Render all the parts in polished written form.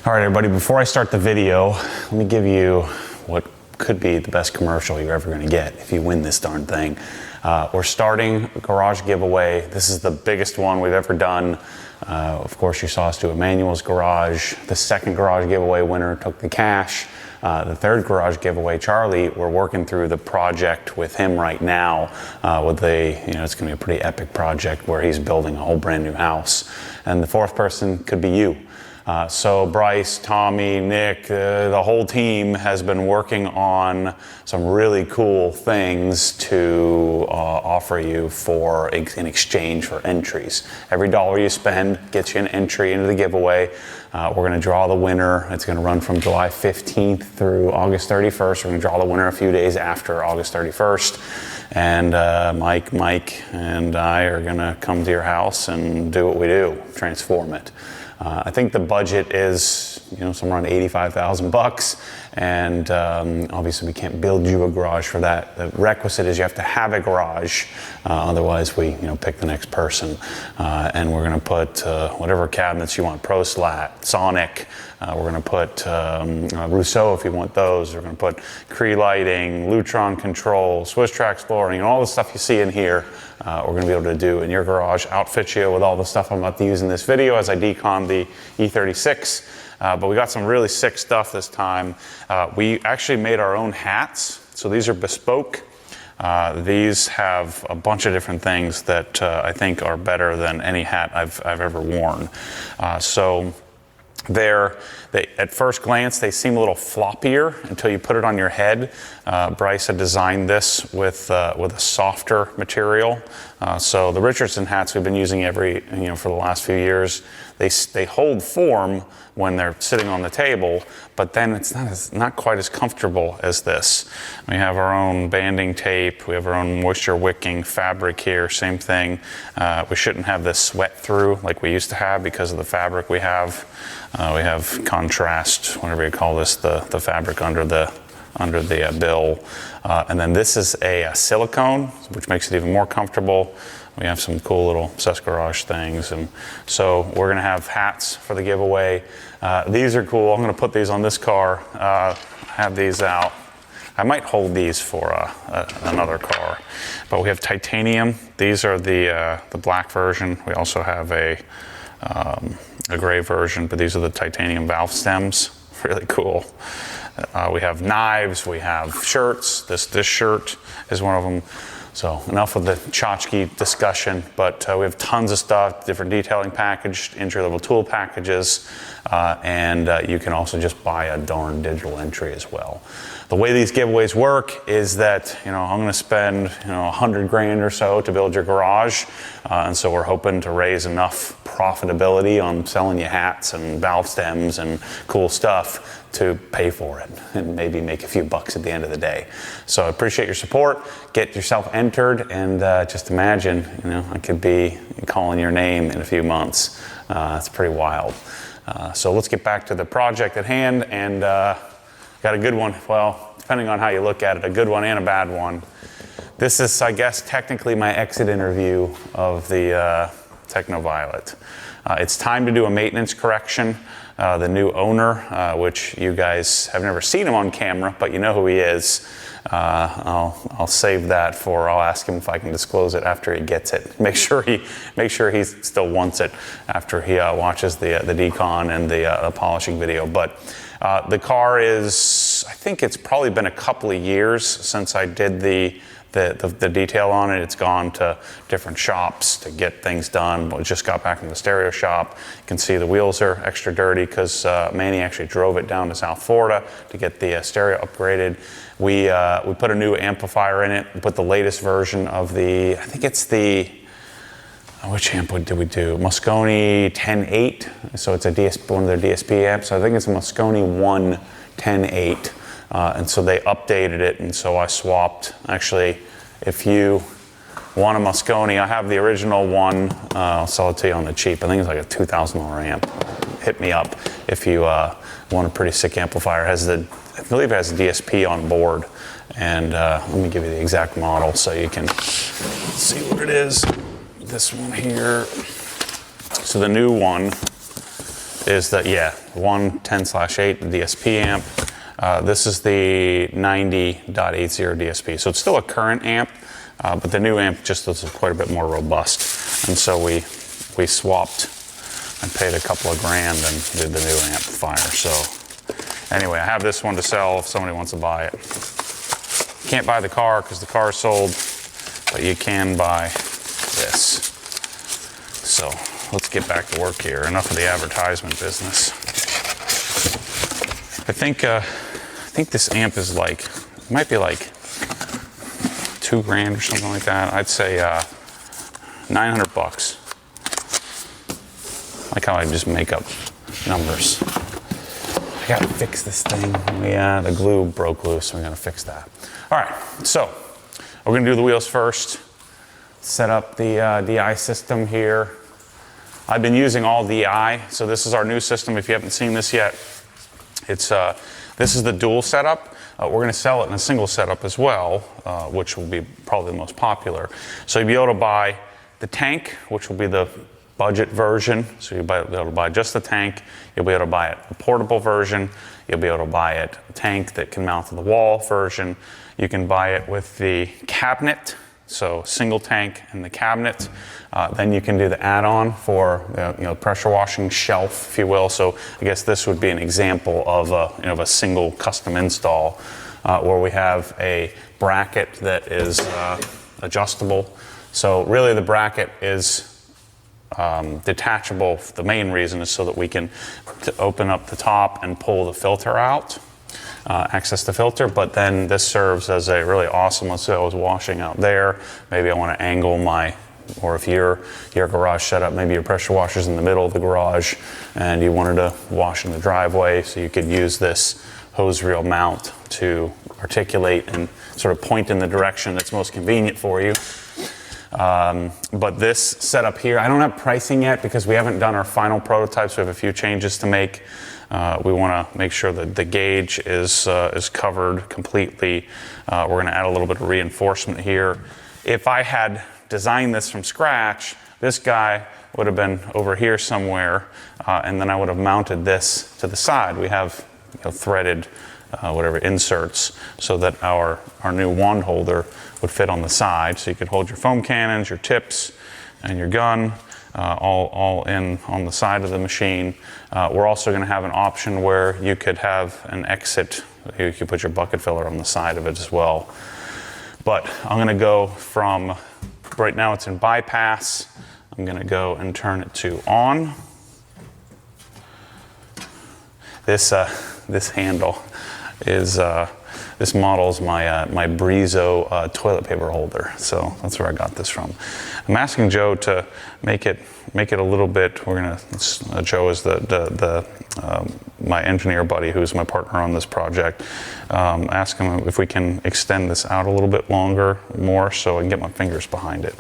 All right, everybody, before I start the video, let me give you what could be the best commercial you're ever gonna get if you win this darn thing. We're starting a garage giveaway. This is the biggest one we've ever done. Of course, you saw us do Emmanuel's garage. The second garage giveaway winner took the cash. The third garage giveaway, Charlie, we're working through the project with him right now. It's gonna be a pretty epic project where he's building a whole brand new house. And the fourth person could be you. So Bryce, Tommy, Nick, the whole team has been working on some really cool things to offer you in exchange for entries. Every dollar you spend gets you an entry into the giveaway. We're going to draw the winner. It's going to run from July 15th through August 31st. We're going to draw the winner a few days after August 31st. And Mike and I are going to come to your house and do what we do, transform it. I think the budget is, somewhere around $85,000, and obviously we can't build you a garage for that. The requisite is you have to have a garage, otherwise we, pick the next person. And we're going to put whatever cabinets you want, ProSlat, Sonic. We're going to put Rousseau if you want those. We're going to put Cree lighting, Lutron control, Swiss Trax flooring, and all the stuff you see in here. We're going to be able to do in your garage, outfit you with all the stuff I'm about to use in this video as I decon the E36. But we got some really sick stuff this time. We actually made our own hats. So these are bespoke. These have a bunch of different things that I think are better than any hat I've ever worn. At first glance, they seem a little floppier until you put it on your head. Bryce had designed this with a softer material. So the Richardson hats we've been using for the last few years, they hold form when they're sitting on the table, but then it's not quite as comfortable as this. We have our own banding tape. We have our own moisture wicking fabric here, same thing. We shouldn't have this sweat through like we used to have because of the fabric we have. We have contrast, whatever you call this, the fabric under the bill. And then this is a silicone, which makes it even more comfortable. We have some cool little Garage things. And so we're gonna have hats for the giveaway. These are cool. I'm gonna put these on this car, have these out. I might hold these for another car. But we have titanium. These are the black version. We also have a gray version, but these are the titanium valve stems. Really cool. We have knives, we have shirts. This shirt is one of them. So enough with the tchotchke discussion, but we have tons of stuff, different detailing package, entry-level tool packages, and you can also just buy a darn digital entry as well. The way these giveaways work is that, I'm gonna spend, $100 grand or so to build your garage, and so we're hoping to raise enough profitability on selling you hats and valve stems and cool stuff to pay for it and maybe make a few bucks at the end of the day. So I appreciate your support. Get yourself entered, and just imagine, I could be calling your name in a few months. It's pretty wild. So let's get back to the project at hand, and got a good one. Well, depending on how you look at it, a good one and a bad one. This is, I guess, technically my exit interview of the Techno Violet. It's time to do a maintenance correction. The new owner, which you guys have never seen him on camera, but you know who he is. I'll save that I'll ask him if I can disclose it after he gets it. Make sure he still wants it after he watches the decon and the polishing video. But the car is, I think it's probably been a couple of years since I did the detail on it. It's gone to different shops to get things done. We just got back from the stereo shop. You can see the wheels are extra dirty because Manny actually drove it down to South Florida to get the stereo upgraded. We put a new amplifier in it. We put the latest version of I think it's which amp did we do? Moscone 10.8. So it's one of their DSP amps. So I think it's a Moscone 1 10.8. And so they updated it, and so I swapped. Actually, if you want a Moscone, I have the original one. I'll sell it to you on the cheap. I think it's like a $2,000 amp. Hit me up if you want a pretty sick amplifier. I believe it has a DSP on board. And let me give you the exact model so you can see what it is. This one here. So the new one is the, 110/8 DSP amp. This is the 90.80 DSP. So it's still a current amp, but the new amp just is quite a bit more robust. And so we swapped and paid a couple of grand and did the new amplifier. So anyway, I have this one to sell if somebody wants to buy it. You can't buy the car because the car is sold, but you can buy this. So let's get back to work here. Enough of the advertisement business. I think this amp is like, it might be like 2 grand or something like that. I'd say 900 bucks. Like how I just make up numbers. I gotta fix this thing. Yeah, the glue broke loose, so we're gonna fix that. All right, so we're gonna do the wheels first. Set up the DI system here. I've been using all DI, so this is our new system. If you haven't seen this yet, it's this is the dual setup. We're going to sell it in a single setup as well, which will be probably the most popular. So you'll be able to buy the tank, which will be the budget version. So you'll be able to buy just the tank. You'll be able to buy a portable version. You'll be able to buy a tank that can mount to the wall version. You can buy it with the cabinet. So single tank and the cabinet. Then you can do the add-on for pressure washing shelf, if you will. So I guess this would be an example of a single custom install where we have a bracket that is adjustable. So really the bracket is detachable. The main reason is so that we can open up the top and pull the filter out. Access the filter, but then this serves as a really awesome, let's say I was washing out there, maybe I want to angle or if your garage setup, maybe your pressure washer's in the middle of the garage and you wanted to wash in the driveway, so you could use this hose reel mount to articulate and sort of point in the direction that's most convenient for you. But this setup here, I don't have pricing yet because we haven't done our final prototypes. We have a few changes to make. We want to make sure that the gauge is covered completely. We're going to add a little bit of reinforcement here. If I had designed this from scratch, this guy would have been over here somewhere, and then I would have mounted this to the side. We have threaded inserts so that our new wand holder would fit on the side, so you could hold your foam cannons, your tips, and your gun all in on the side of the machine. We're also going to have an option where you could have an exit. You could put your bucket filler on the side of it as well. But I'm going to go from, right now it's in bypass. I'm going to go and turn it to on. This handle is, this model's my Brizo toilet paper holder. So that's where I got this from. I'm asking Joe to make it a little bit. Joe is my engineer buddy, who's my partner on this project. Ask him if we can extend this out a little bit more, so I can get my fingers behind it.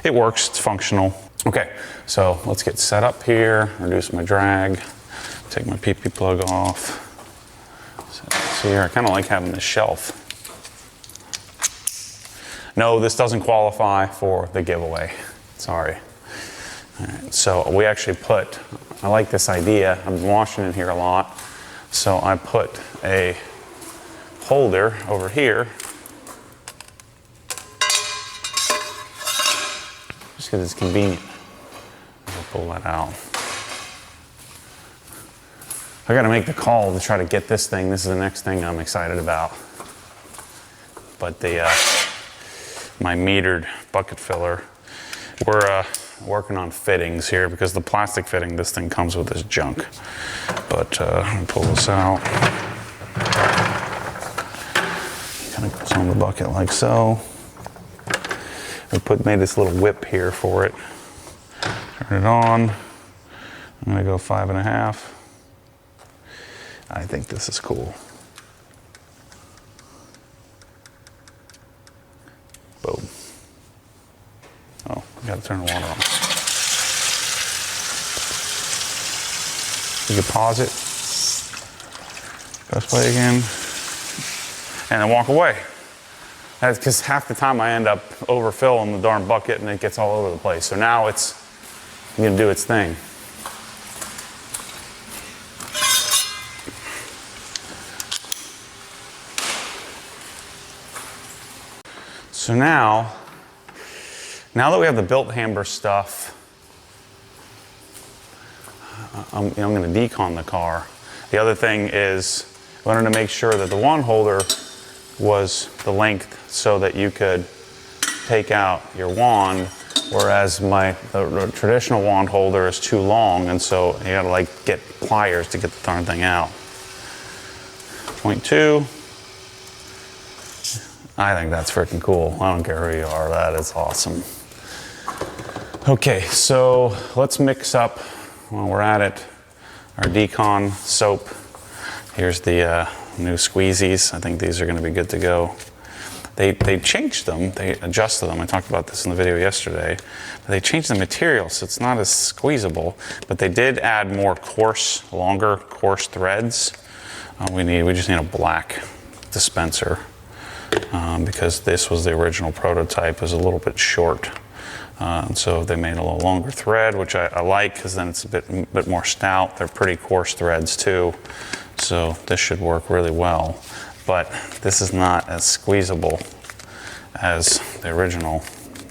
It works. It's functional. Okay, so let's get set up here. Reduce my drag. Take my PP plug off. So here, I kind of like having this shelf. No, this doesn't qualify for the giveaway. Sorry. All right, so we actually I like this idea. I'm washing in here a lot. So I put a holder over here. Just because it's convenient. I'll pull that out. I got to make the call to try to get this thing. This is the next thing I'm excited about. But my metered bucket filler, we're working on fittings here because the plastic fitting, this thing comes with this junk. But pull this out. Kind of goes on the bucket like so. I made this little whip here for it. Turn it on. I'm gonna go 5.5. I think this is cool. Boom. Oh, gotta turn the water on. You can pause it. Press play again. And then walk away. That's because half the time I end up overfilling the darn bucket and it gets all over the place. So now it's gonna do its thing. So now that we have the built hammer stuff, I'm going to decon the car. The other thing is, I wanted to make sure that the wand holder was the length so that you could take out your wand, whereas the traditional wand holder is too long, and so you gotta like get pliers to get the darn thing out. 0.2. I think that's freaking cool. I don't care who you are, that is awesome. Okay, so let's mix up, while we're at it, our Decon soap. Here's the new squeezies. I think these are gonna be good to go. They changed them, they adjusted them. I talked about this in the video yesterday. But they changed the material so it's not as squeezable, but they did add more longer coarse threads. We just need a black dispenser because this was the original prototype. It was a little bit short. And so they made a little longer thread, which I like because then it's a bit more stout. They're pretty coarse threads too. So this should work really well. But this is not as squeezable as the original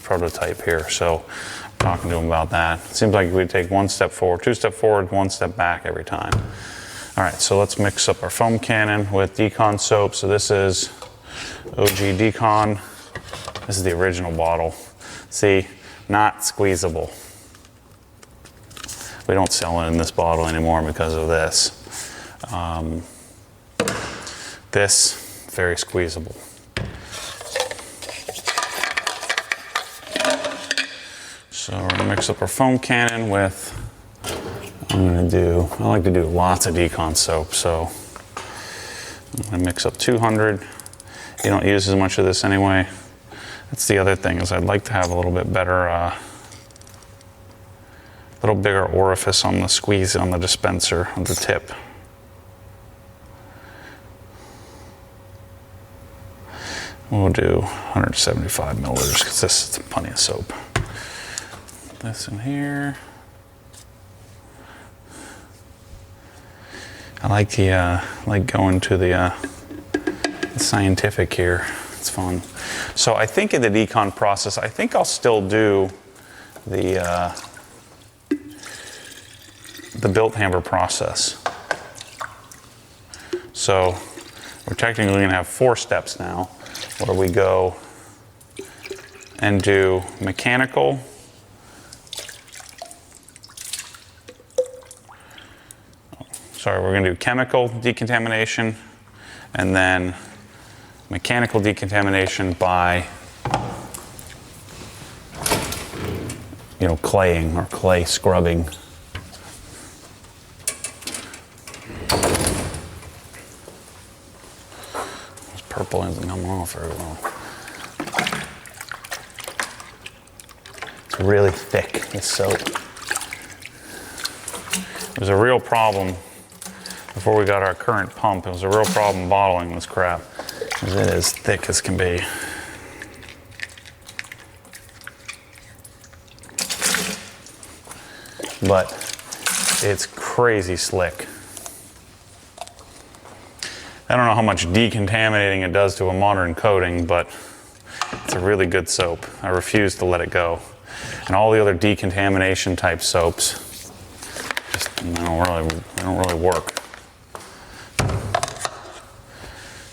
prototype here. So I'm talking to him about that. It seems like we take 1 step forward, 2 steps forward, 1 step back every time. All right, so let's mix up our foam cannon with Decon soap. So this is OG Decon. This is the original bottle. See, not squeezable. We don't sell it in this bottle anymore because of this. This, very squeezable. So we're gonna mix up our foam cannon with, I like to do lots of Decon soap, so I'm gonna mix up 200. You don't use as much of this anyway. That's the other thing, is I'd like to have a little bit better, little bigger orifice on the squeeze on the dispenser, on the tip. We'll do 175 milliliters because this is plenty of soap. This in here. I like going to the scientific here. It's fun. So I think in the Decon process, I think I'll still do the built hammer process. So we're technically going to have 4 steps now, where we go and do mechanical, we're going to do chemical decontamination and then mechanical decontamination by, claying or clay scrubbing. This purple isn't coming off very well. It's really thick, this soap. It was a real problem before we got our current pump. It was a real problem bottling this crap, because it is thick as can be. But it's crazy slick. I don't know how much decontaminating it does to a modern coating, but it's a really good soap. I refuse to let it go. And all the other decontamination type soaps just they don't really work.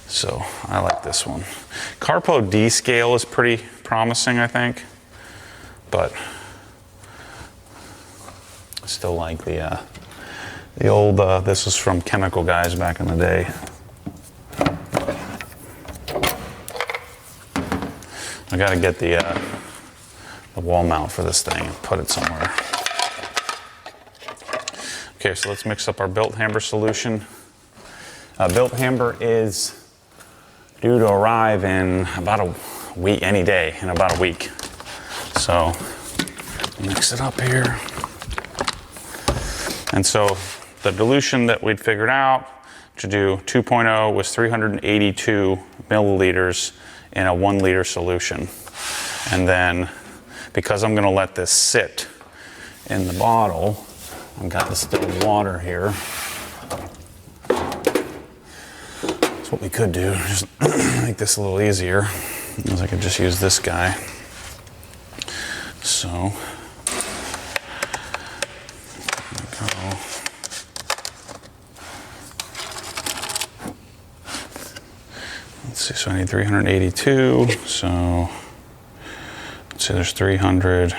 So I like this one. Carpo D scale is pretty promising, I think, but I still like the old. This was from Chemical Guys back in the day. I got to get the wall mount for this thing and put it somewhere. Okay, so let's mix up our built hammer solution. Built hammer is due to arrive in about a week, any day, in about a week. So mix it up here. And so the dilution that we'd figured out to do 2.0 was 382 milliliters in a 1 liter solution. And then because I'm gonna let this sit in the bottle, I've got distilled water here. That's what we could do, just make this a little easier. Because I could just use this guy. So, there we go. Let's see, so I need 382. So, let's see, there's 300,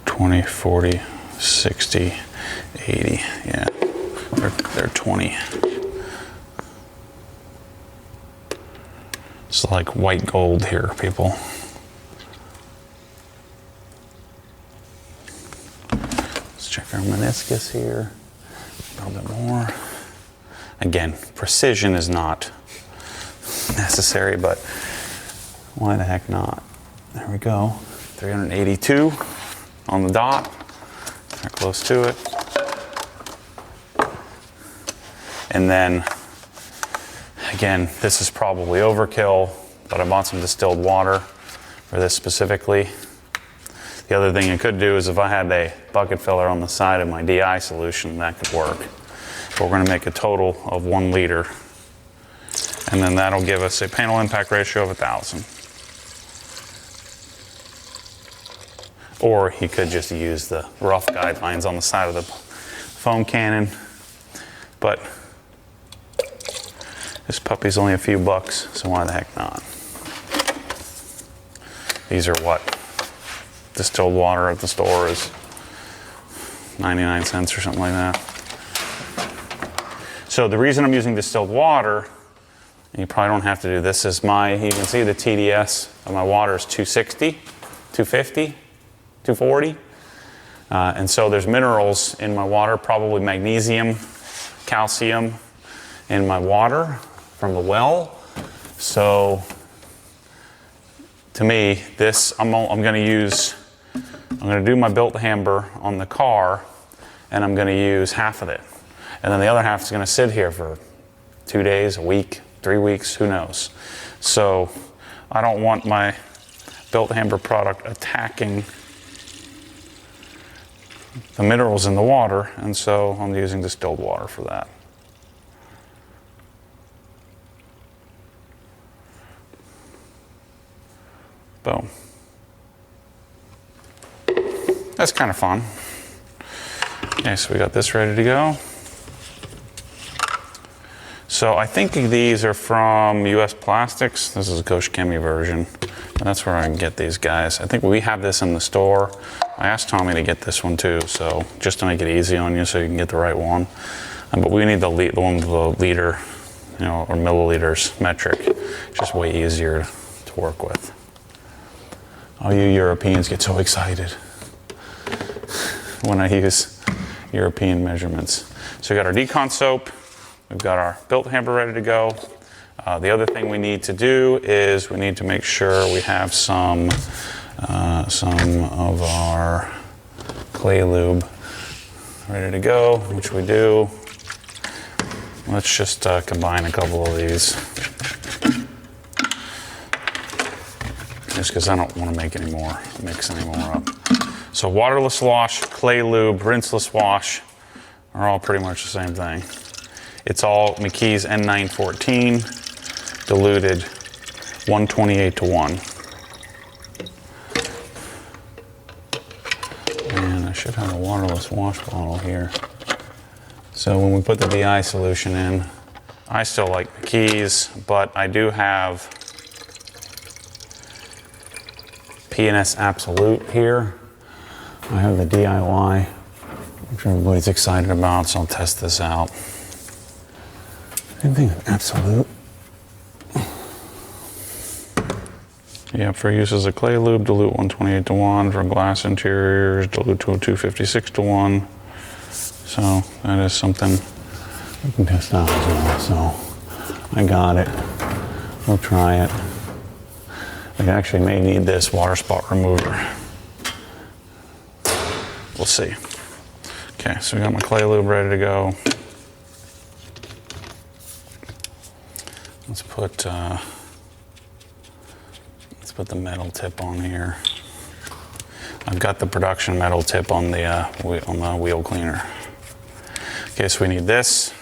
20, 40, 60, 80. Yeah, they're 20. It's like white gold here, people. Let's check our meniscus here. A little bit more. Again, precision is not necessary, but why the heck not? There we go. 382 on the dot. They're close to it. And then, again, this is probably overkill, but I bought some distilled water for this specifically. The other thing I could do is if I had a bucket filler on the side of my DI solution, that could work. But we're going to make a total of 1 liter. And then that'll give us a panel impact ratio of 1,000. Or you could just use the rough guidelines on the side of the foam cannon. But this puppy's only a few bucks, so why the heck not? These are what? Distilled water at the store is 99 cents or something like that. So the reason I'm using distilled water, and you probably don't have to do this, is you can see the TDS of my water is 260, 250, 240. And so there's minerals in my water, probably magnesium, calcium in my water from the well. So to me, this, I'm going to do my built hamber on the car, and I'm going to use half of it. And then the other half is going to sit here for 2 days, a week, 3 weeks, who knows. So I don't want my built hamber product attacking the minerals in the water, and so I'm using distilled water for that. Boom. That's kind of fun. Okay, so we got this ready to go. So I think these are from US Plastics. This is a Ghost Chemie version. And that's where I can get these guys. I think we have this in the store. I asked Tommy to get this one too, so just to make it easy on you so you can get the right one. But we need the one with the liter, or milliliters metric. It's just way easier to work with. All you Europeans get so excited when I use European measurements. So we got our Decon soap. We've got our built hamper ready to go. The other thing we need to do is we need to make sure we have some of our clay lube ready to go, which we do. Let's just combine a couple of these. Just because I don't want to mix any more up. So waterless wash, clay lube, rinseless wash are all pretty much the same thing. It's all McKee's N914, diluted 128 to 1. And I should have a waterless wash bottle here. So when we put the DI solution in, I still like McKee's, but I do have P&S Absolute here. I have the DIY, which everybody's excited about, so I'll test this out. Same thing with Absolute. Yeah, for use as a clay lube, dilute 128 to 1. For glass interiors, dilute to 256 to 1. So that is something we can test out as well. So I got it. We'll try it. I actually may need this water spot remover. We'll see. Okay, so we got my clay lube ready to go. Let's put the metal tip on here. I've got the production metal tip on the wheel cleaner. Okay, so we need this.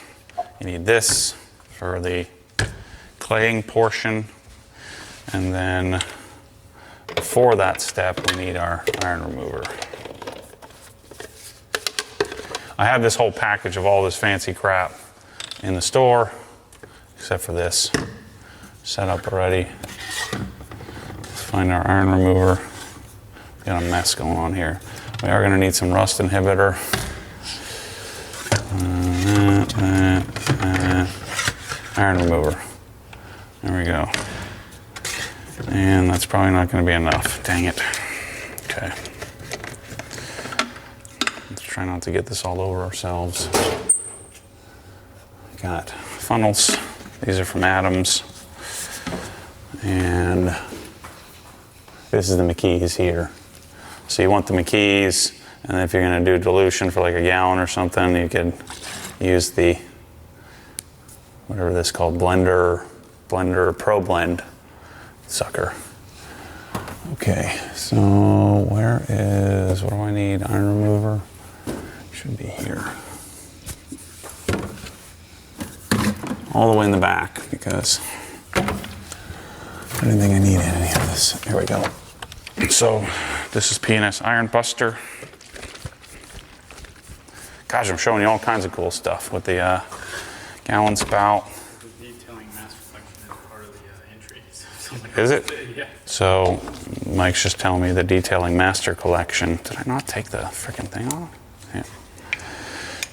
You need this for the claying portion. And then before that step, we need our iron remover. I have this whole package of all this fancy crap in the store, except for this, set up already. Let's find our iron remover. Got a mess going on here. We are gonna need some rust inhibitor. Iron remover. There we go. And that's probably not gonna be enough. Dang it. Okay. Let's try not to get this all over ourselves. Got funnels. These are from Adams. And this is the McKee's here. So you want the McKee's, and if you're gonna do dilution for like a gallon or something, you could use the, whatever this is called, blender Pro Blend sucker. Okay, so what do I need? Iron remover, should be here. All the way in the back, because I didn't think I needed any of this. Here we go. So this is P&S Iron Buster. Gosh, I'm showing you all kinds of cool stuff with the gallon spout. The detailing master collection is part of the entry. Is it? Yeah. So Mike's just telling me the detailing master collection. Did I not take the freaking thing off? Yeah.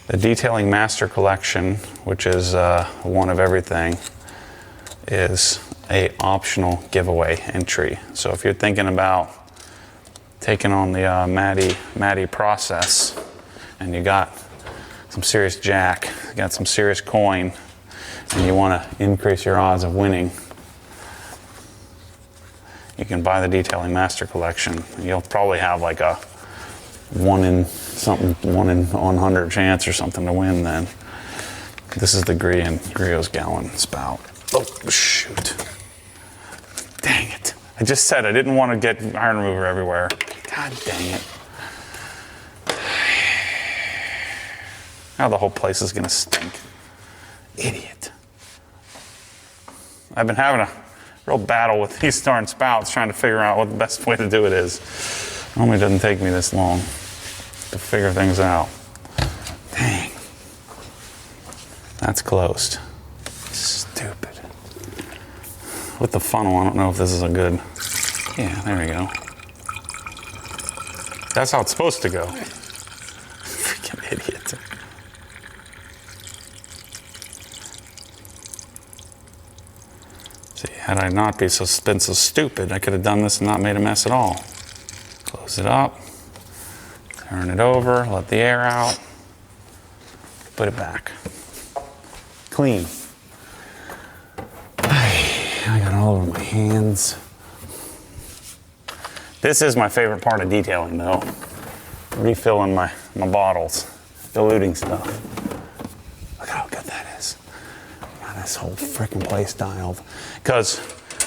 The detailing master collection, which is one of everything, is a optional giveaway entry. So if you're thinking about taking on the Matty process, and you got some serious jack, you got some serious coin, and you want to increase your odds of winning, you can buy the detailing master collection. You'll probably have like a 1 in 100 chance or something to win then. This is the Griot's gallon spout. Oh, shoot. Dang it. I just said I didn't want to get iron remover everywhere. God dang it. Now the whole place is going to stink. Idiot. I've been having a real battle with these darn spouts trying to figure out what the best way to do it is. Normally it doesn't take me this long to figure things out. Dang. That's closed. Stupid. With the funnel, I don't know if this is a good... Yeah, there we go. That's how it's supposed to go. Freaking idiot. See, had I not been so stupid, I could have done this and not made a mess at all. Close it up. Turn it over, let the air out. Put it back. Clean. I got all over my hands. This is my favorite part of detailing though. Refilling my bottles, diluting stuff. Look how good that is. Got this whole freaking place dialed. Because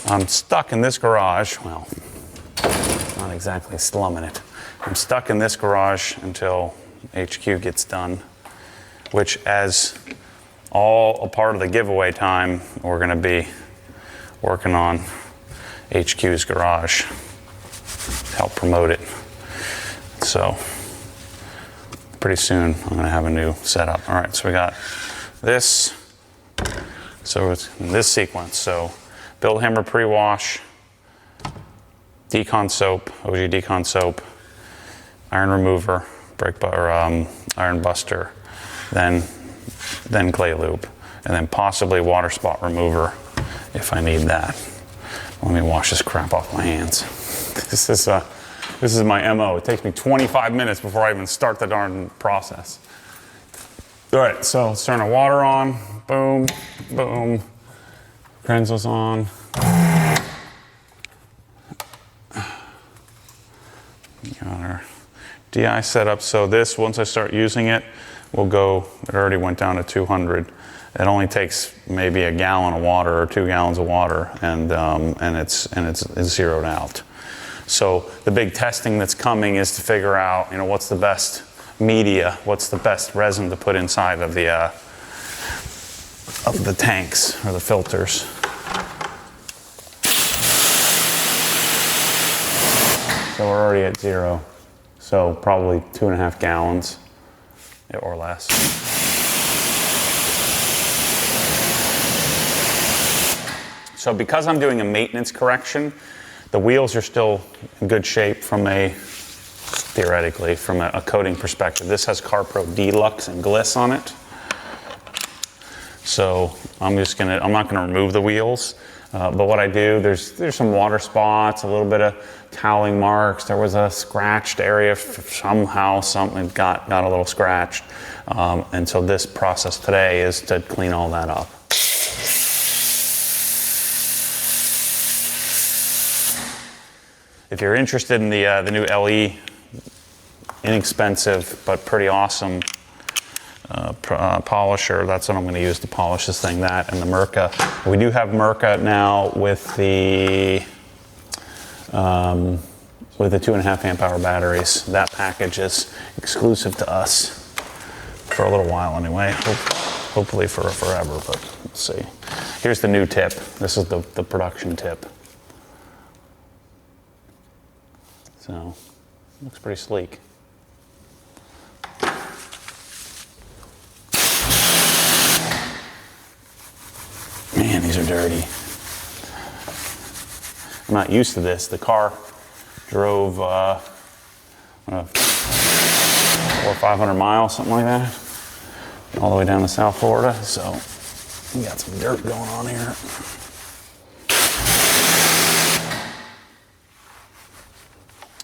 I'm stuck in this garage, well, not exactly slumming it. I'm stuck in this garage until HQ gets done, which as all a part of the giveaway time, we're gonna be working on HQ's garage to help promote it. So pretty soon I'm gonna have a new setup. All right, so we got this. So it's in this sequence. So Bill Hammer pre-wash, Decon soap, OG Decon soap, iron remover, iron buster, then clay loop, and then possibly water spot remover if I need that. Let me wash this crap off my hands. This is my MO. It takes me 25 minutes before I even start the darn process. All right, so let's turn our water on. Boom, boom. Krenzel's on. Got our DI set up. So this, once I start using it, will go, it already went down to 200. It only takes maybe a gallon of water or 2 gallons of water, and it's zeroed out. So the big testing that's coming is to figure out, what's the best media, what's the best resin to put inside of the tanks or the filters. So we're already at 0. So probably 2.5 gallons or less. So because I'm doing a maintenance correction, the wheels are still in good shape theoretically, from a coating perspective. This has CarPro Deluxe and Gliss on it. So I'm not gonna remove the wheels, but what I do, there's some water spots, a little bit of toweling marks. There was a scratched area somehow, something got a little scratched. And so this process today is to clean all that up. If you're interested in the new LE, inexpensive but pretty awesome polisher, that's what I'm going to use to polish this thing. That and the Mirka. We do have Mirka now with the 2.5 amp hour batteries. That package is exclusive to us for a little while anyway. Hopefully for forever, but let's see. Here's the new tip. This is the production tip. So, looks pretty sleek. Man, these are dirty. I'm not used to this. The car drove 400 or 500 miles, something like that, all the way down to South Florida. So we got some dirt going on here.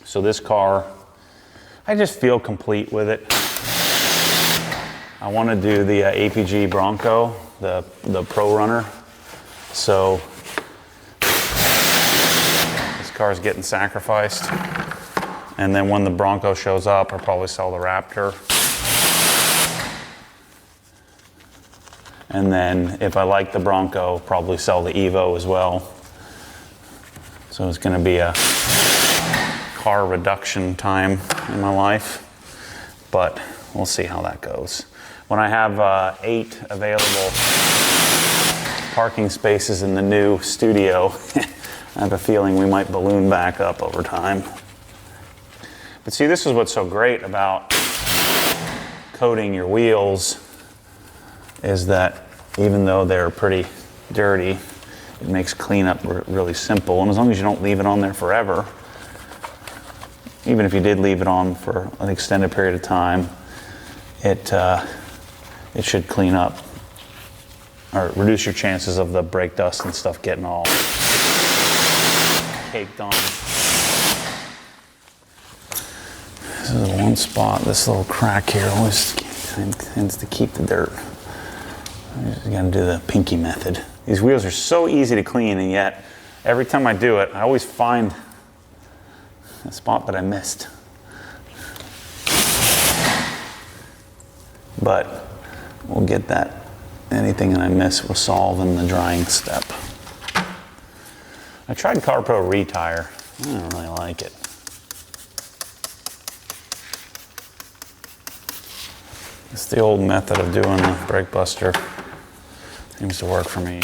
So this car, I just feel complete with it. I want to do the APG Bronco, the Pro Runner. So this car is getting sacrificed. And then when the Bronco shows up, I'll probably sell the Raptor. And then if I like the Bronco, probably sell the Evo as well. So it's going to be a car reduction time in my life, but we'll see how that goes. When I have 8 available parking spaces in the new studio, I have a feeling we might balloon back up over time. But see, this is what's so great about coating your wheels, is that even though they're pretty dirty, it makes cleanup really simple. And as long as you don't leave it on there forever, even if you did leave it on for an extended period of time, it should clean up or reduce your chances of the brake dust and stuff getting all caked on. This is one spot, this little crack here always tends to keep the dirt. I'm just gonna do the pinky method. These wheels are so easy to clean, and yet every time I do it, I always find a spot that I missed. But we'll get that. Anything that I miss will solve in the drying step. I tried CarPro Retire. I don't really like it. It's the old method of doing the brake buster. Seems to work for me.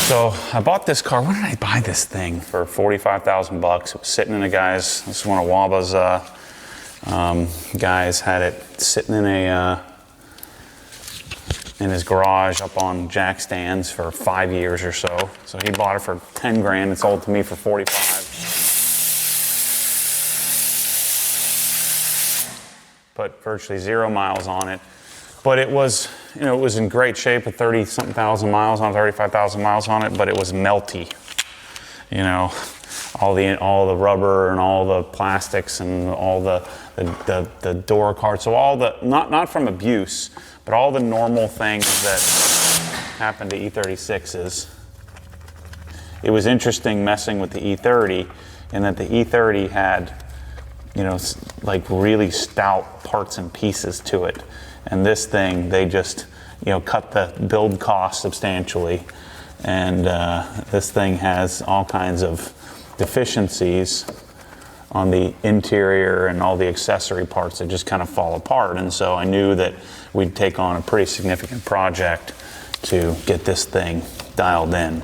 So I bought this car. When did I buy this thing? For 45,000 bucks. It was sitting in a guy's. This is one of Waba's guys had it sitting in his garage up on jack stands for 5 years or so. So he bought it for 10 grand. It sold to me for 45. Put virtually 0 miles on it. But it was, it was in great shape with 30-something thousand miles on it, 35,000 miles on it, but it was melty. All the rubber and all the plastics and all the door cards. So all the, not from abuse, but all the normal things that happen to E36s. It was interesting messing with the E30, in that the E30 had, like really stout parts and pieces to it. And this thing, they just, cut the build cost substantially. And this thing has all kinds of deficiencies on the interior and all the accessory parts that just kind of fall apart. And so I knew that we'd take on a pretty significant project to get this thing dialed in.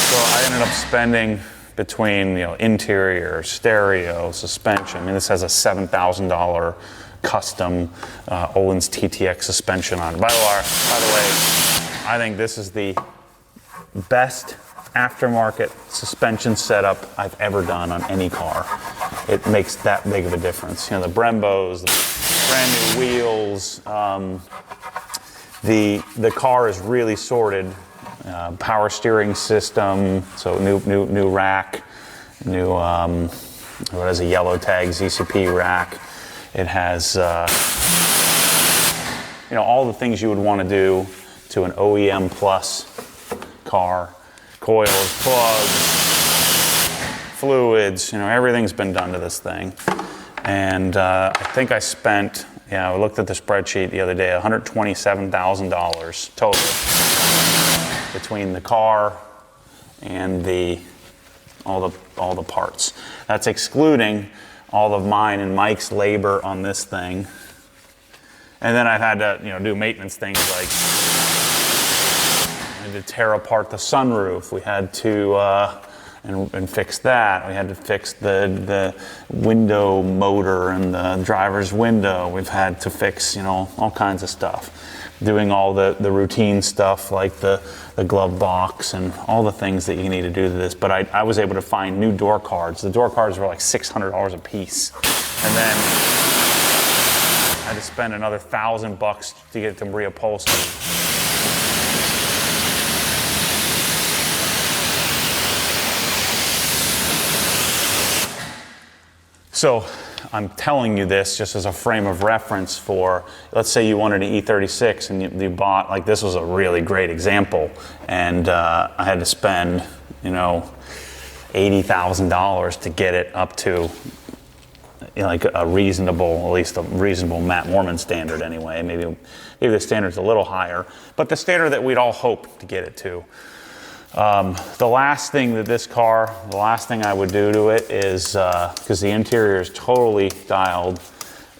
So I ended up spending between, you know, interior, stereo, suspension. I mean, this has a $7,000 custom Öhlins TTX suspension on it. By the way, I think this is the best aftermarket suspension setup I've ever done on any car. It makes that big of a difference. You know, the Brembos, the brand new wheels. The car is really sorted. Power steering system, so new rack, new what has a yellow tag ZCP rack. It has you know, all the things you would want to do to an OEM plus car. Coils, plugs, fluids, you know, everything's been done to this thing. And I think I spent, I looked at the spreadsheet the other day, $127,000 total between the car and all the parts. That's excluding all of mine and Mike's labor on this thing. And then I've had to, you know, do maintenance things like I had to tear apart the sunroof. We had to and fix that. We had to fix the window motor and the driver's window. We've had to fix, you know, all kinds of stuff. Doing all the routine stuff like the glove box and all the things that you need to do to this. But I was able to find new door cards. The door cards were like $600 a piece. And then I had to spend another $1,000 to get them reupholstered. So I'm telling you this just as a frame of reference for, let's say you wanted an E36 and you bought, like this was a really great example, and I had to spend, you know, $80,000 to get it up to, you know, like a reasonable, at least a reasonable Matt Mormon standard anyway. Maybe the standard's a little higher, but the standard that we'd all hope to get it to. The last thing I would do to it is, because the interior is totally dialed,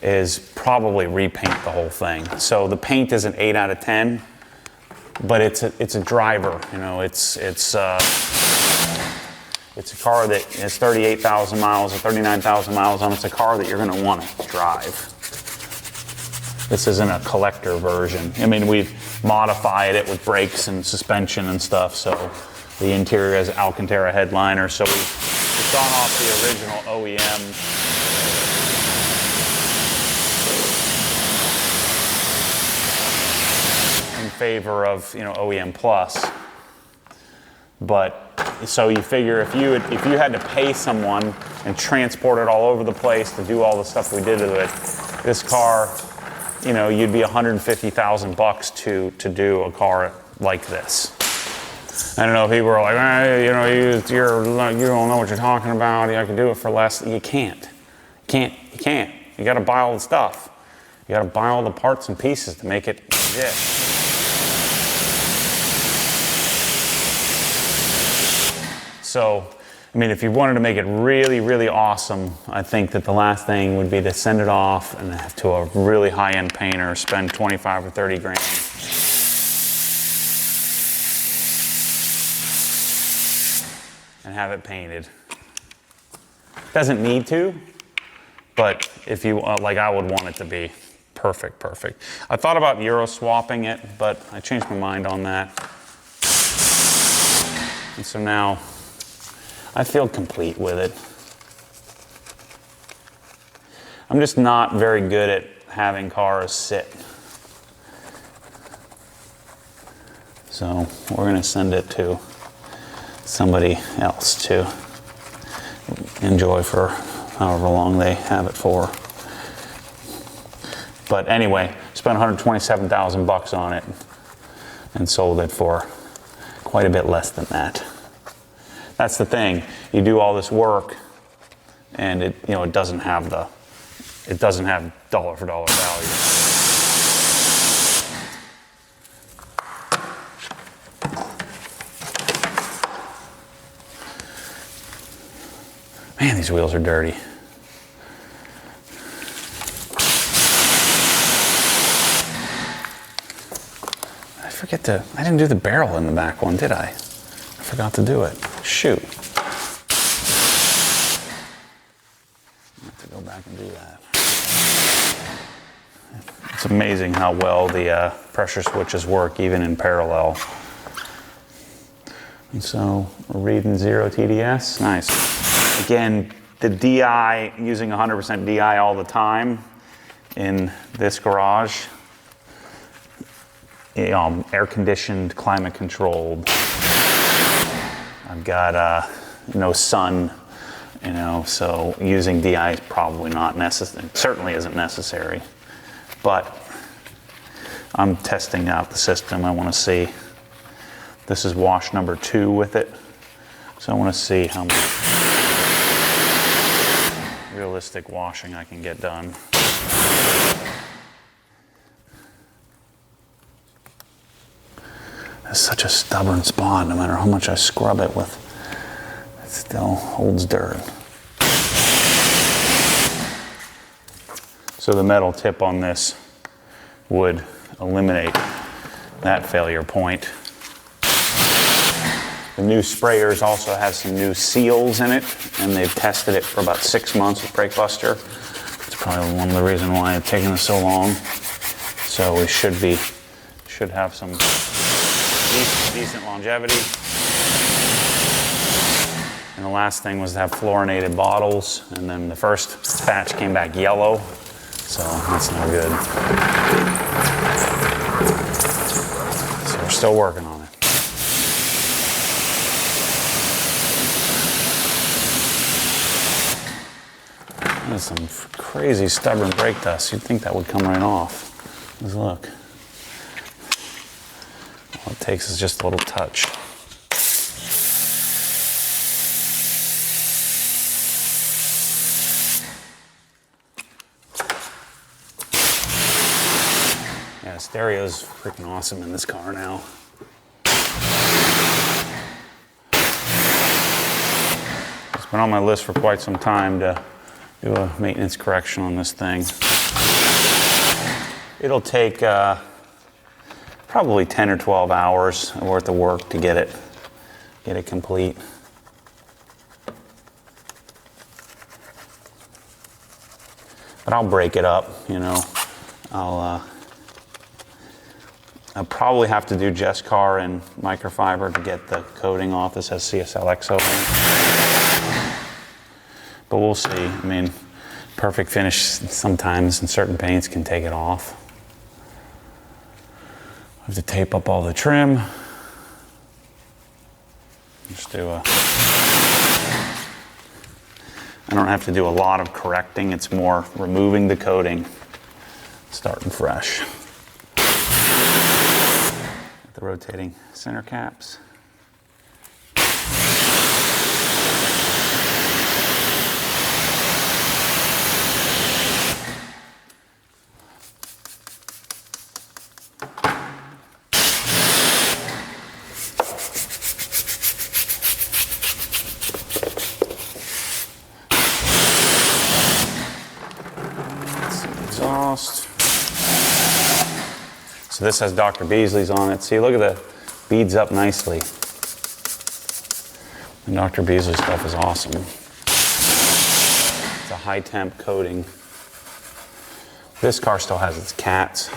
is probably repaint the whole thing. So the paint is an 8 out of 10, but it's a driver. You know, it's a car that has 38,000 miles or 39,000 miles on it. It's a car that you're going to want to drive. This isn't a collector version. I mean, we've modified it with brakes and suspension and stuff, so the interior has Alcantara headliner, so we've gone off the original OEM. In favor of, you know, OEM plus. But so you figure if you had to pay someone and transport it all over the place to do all the stuff we did to it, this car, you know, you'd be $150,000 to do a car like this. I don't know, people are like, you know, you don't know what you're talking about. I can do it for less. You can't. You can't. You got to buy all the stuff. You got to buy all the parts and pieces to make it exist. So, I mean, if you wanted to make it really, really awesome, I think that the last thing would be to send it off and have to a really high-end painter, spend 25 or 30 grand. And have it painted. Doesn't need to, but if you, like I would want it to be perfect. I thought about Euro swapping it, but I changed my mind on that. And so now, I feel complete with it. I'm just not very good at having cars sit. So we're going to send it to somebody else to enjoy for however long they have it for. But anyway, spent $127,000 on it and sold it for quite a bit less than that. That's the thing. You do all this work, and it doesn't have dollar for dollar value. Man, these wheels are dirty. I didn't do the barrel in the back one, did I? I forgot to do it. Shoot. I have to go back and do that. It's amazing how well the pressure switches work even in parallel. And so we're reading 0 TDS. Nice. Again, the DI, using 100% DI all the time in this garage. Air conditioned, climate controlled. I've got no sun, so using DI is probably not necessary. Certainly isn't necessary. But I'm testing out the system. I want to see. This is wash number 2 with it. So I want to see how much realistic washing I can get done. It's such a stubborn spot, no matter how much I scrub it with, it still holds dirt. So the metal tip on this would eliminate that failure point. The new sprayers also have some new seals in it, and they've tested it for about 6 months with Brake Buster. It's probably one of the reasons why it's taken us so long. So we should have some decent longevity. And the last thing was to have fluorinated bottles, and then the first batch came back yellow, so that's no good. So we're still working on it. There's some crazy stubborn brake dust. You'd think that would come right off. Let's look. All it takes is just a little touch. Yeah, the stereo's freaking awesome in this car now. It's been on my list for quite some time to do a maintenance correction on this thing. It'll take probably 10 or 12 hours worth of work to get it complete. But I'll break it up, I'll probably have to do Jescar and microfiber to get the coating off. This has CSLX over it. But we'll see. I mean, perfect finish sometimes in certain paints can take it off. I have to tape up all the trim. Just do I don't have to do a lot of correcting. It's more removing the coating, starting fresh. The rotating center caps. Exhaust. So this has Dr. Beasley's on it. See, look at the beads up nicely. And Dr. Beasley stuff is awesome. It's a high temp coating. This car still has its cats.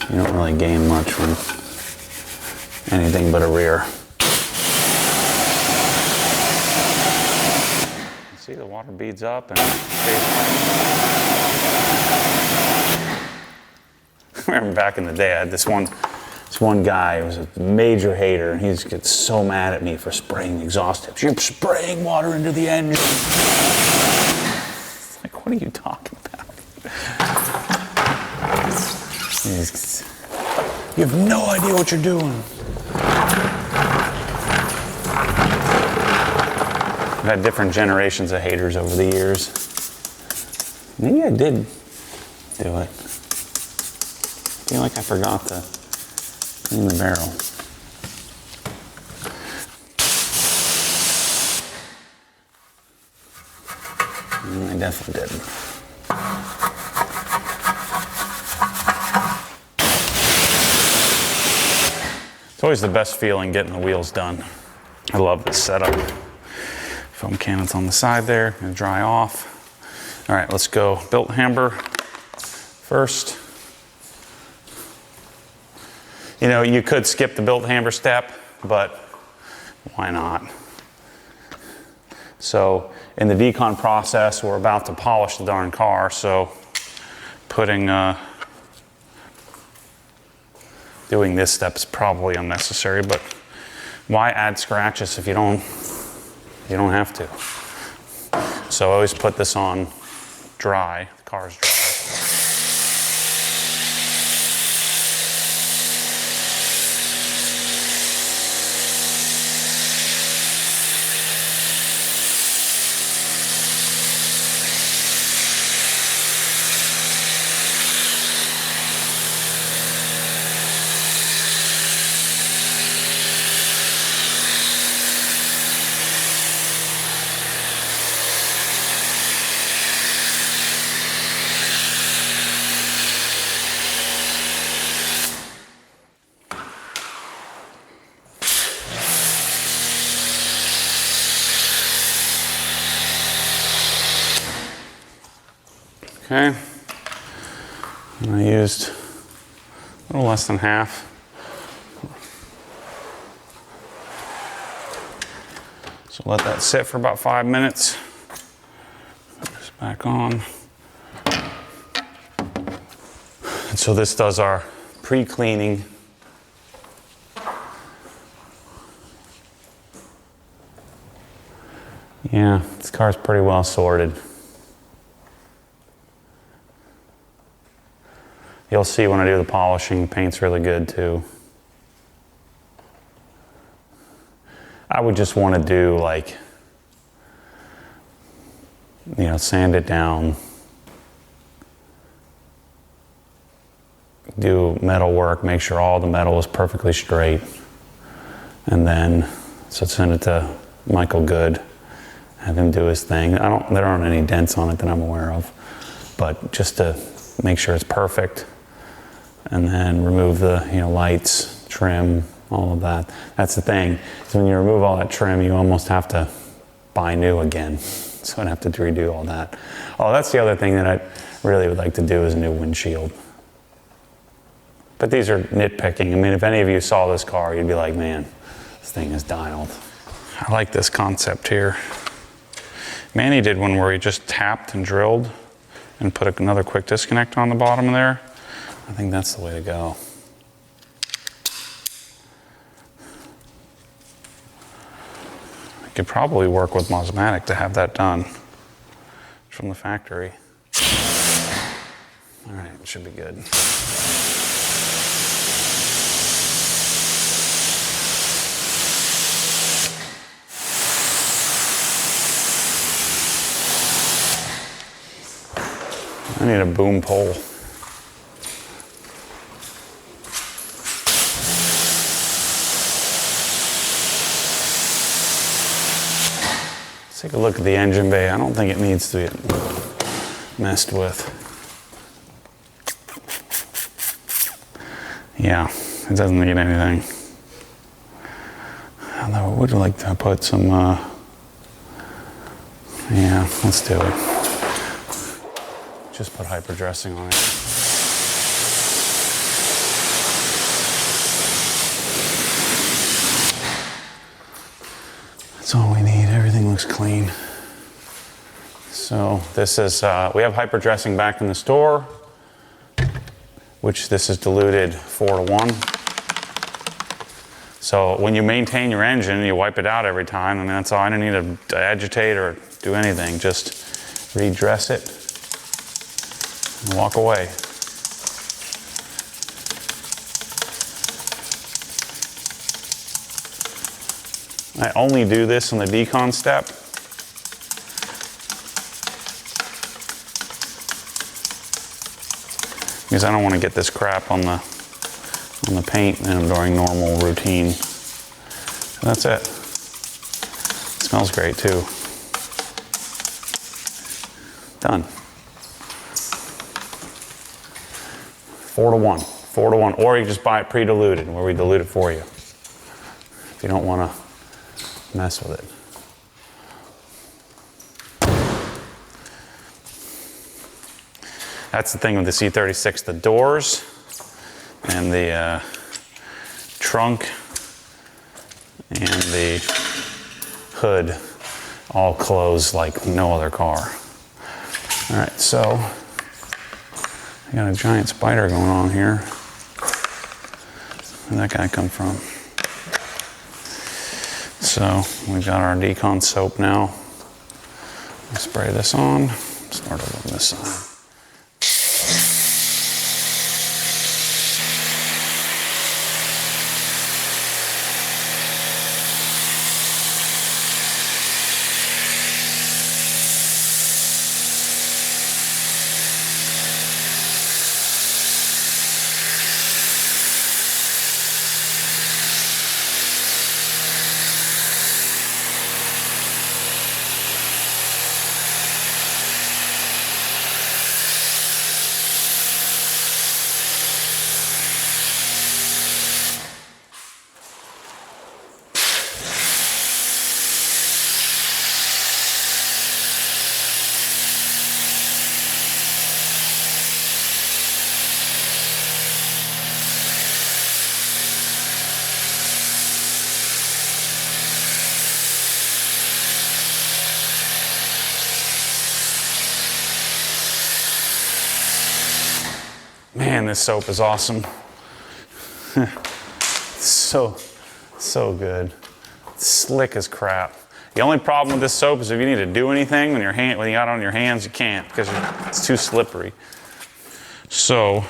You don't really gain much from anything but a rear. See, the water beads up and I remember back in the day, I had this one guy who was a major hater, and he just gets so mad at me for spraying the exhaust tips. You're spraying water into the engine. It's like, what are you talking about? You have no idea what you're doing. I've had different generations of haters over the years. Maybe I did do it. I feel like I forgot to clean the barrel. I definitely did. It's always the best feeling getting the wheels done. I love this setup. Foam cannons on the side there, gonna dry off. All right, let's go built hamber first. You know, you could skip the built hamber step, but why not? So in the Decon process, we're about to polish the darn car, so doing this step is probably unnecessary, but why add scratches if you don't have to? So I always put this on dry, the car's dry. Okay, and I used a little less than half. So let that sit for about 5 minutes. Put this back on. And so this does our pre-cleaning. Yeah, this car's pretty well sorted. You'll see when I do the polishing, the paint's really good too. I would just want to do like, you know, sand it down, do metal work, make sure all the metal is perfectly straight, and then send it to Michael Good, have him do his thing. There aren't any dents on it that I'm aware of, but just to make sure it's perfect. And then remove the lights, trim, all of that. That's the thing. So when you remove all that trim, you almost have to buy new again. So I'd have to redo all that. Oh, that's the other thing that I really would like to do is a new windshield. But these are nitpicking. I mean, if any of you saw this car, you'd be like, man, this thing is dialed. I like this concept here. Manny did one where he just tapped and drilled and put another quick disconnect on the bottom there. I think that's the way to go. I could probably work with Mosmatic to have that done from the factory. All right, it should be good. I need a boom pole. Let's take a look at the engine bay. I don't think it needs to be messed with. Yeah, it doesn't need anything. Although I would like to put some, yeah, let's do it. Just put hyper dressing on it. That's all we need. Everything looks clean. So this is, we have hyper dressing back in the store, which this is diluted 4:1. So when you maintain your engine, you wipe it out every time. I mean, that's all. I don't need to agitate or do anything. Just redress it and walk away. I only do this on the Decon step. Because I don't want to get this crap on the paint during normal routine. So that's it. It smells great too. Done. 4 to 1. 4 to 1. Or you just buy it pre-diluted, where we dilute it for you, if you don't want to mess with it. That's the thing with this E36, the doors and the trunk and the hood all close like no other car. All right, so I got a giant spider going on here. Where'd that guy come from? So we've got our Decon soap now. I'll spray this on. Start over on this side. Man, this soap is awesome. so good. It's slick as crap. The only problem with this soap is if you need to do anything when you got it on your hands, you can't because it's too slippery. So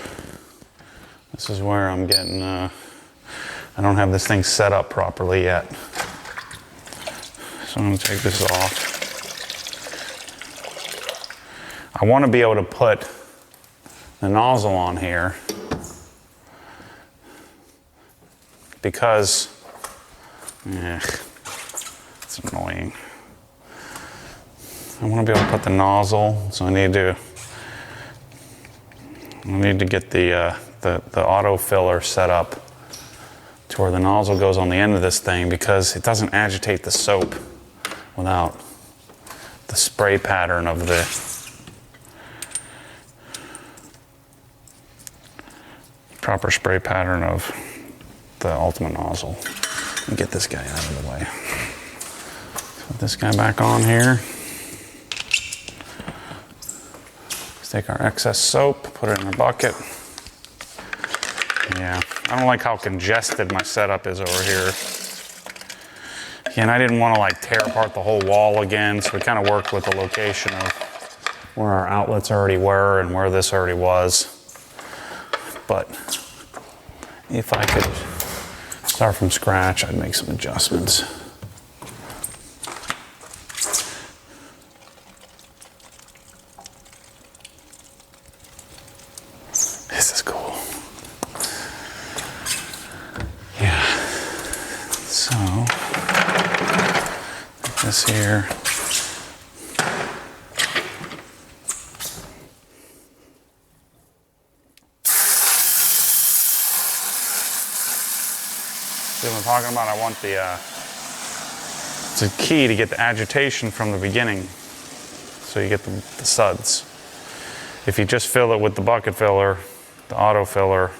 this is where I'm getting, I don't have this thing set up properly yet. So I'm gonna take this off. I want to be able to put the nozzle on here because it's annoying. I want to be able to put the nozzle, so I need to get the auto filler set up to where the nozzle goes on the end of this thing because it doesn't agitate the soap without the spray pattern of the proper spray pattern of the ultimate nozzle. Let me get this guy out of the way. Put this guy back on here. Let's take our excess soap, put it in a bucket. Yeah, I don't like how congested my setup is over here. And I didn't want to like tear apart the whole wall again, so we kind of worked with the location of where our outlets already were and where this already was. But if I could start from scratch, I'd make some adjustments. This is cool. Yeah. So, this here. See what I'm talking about? I want it's a key to get the agitation from the beginning so you get the suds. If you just fill it with the bucket filler, the auto filler,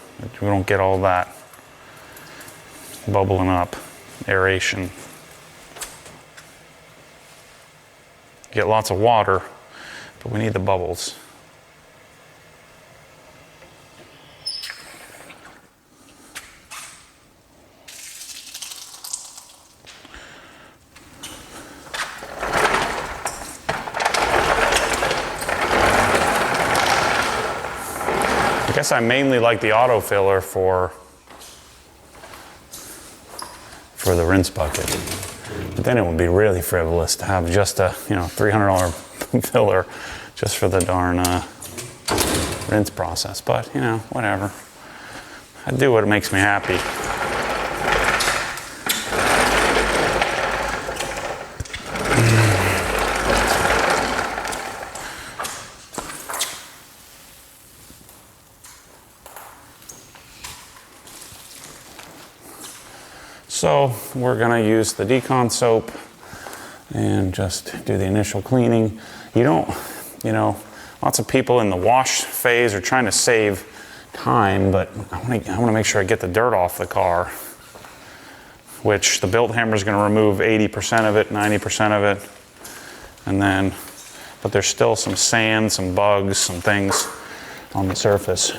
we don't get all that bubbling up, aeration. You get lots of water, but we need the bubbles. I guess I mainly like the auto filler for the rinse bucket. But then it would be really frivolous to have just a $300 filler just for the darn rinse process. But whatever. I do what makes me happy. So we're gonna use the Decon soap and just do the initial cleaning. You don't, you know, lots of people in the wash phase are trying to save time, but I wanna make sure I get the dirt off the car, which the built hammer is gonna remove 80% of it, 90% of it. And then, but there's still some sand, some bugs, some things on the surface.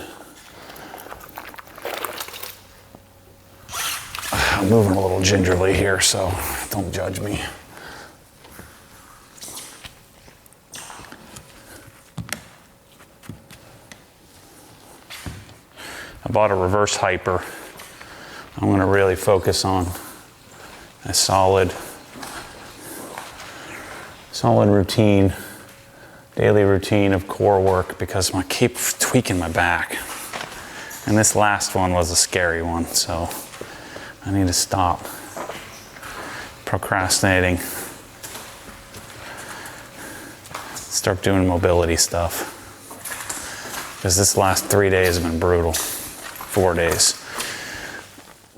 I'm moving a little gingerly here, so don't judge me. I bought a reverse hyper. I'm going to really focus on a solid routine, daily routine of core work, because I keep tweaking my back. And this last one was a scary one, so I need to stop procrastinating. Start doing mobility stuff. Because this last 3 days have been brutal. 4 days.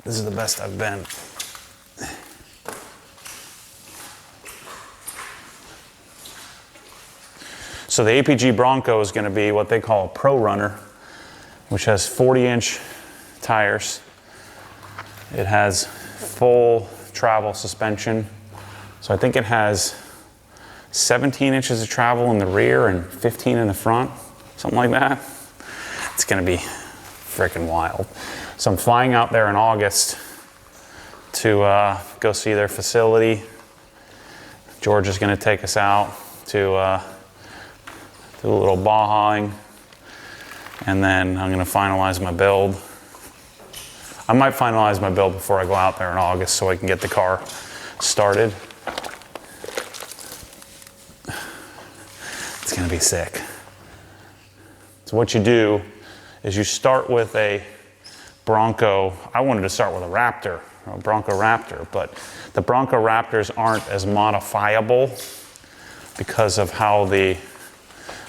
This is the best I've been. So the APG Bronco is going to be what they call a Pro Runner, which has 40-inch tires. It has full travel suspension. So I think it has 17 inches of travel in the rear and 15 in the front, something like that. It's going to be freaking wild. So I'm flying out there in August to go see their facility. George is going to take us out to do a little Bajaing, and then I'm going to finalize my build. I might finalize my build before I go out there in August so I can get the car started. It's going to be sick. So what you do is you start with a Bronco. I wanted to start with a Raptor, a Bronco Raptor, but the Bronco Raptors aren't as modifiable because of how I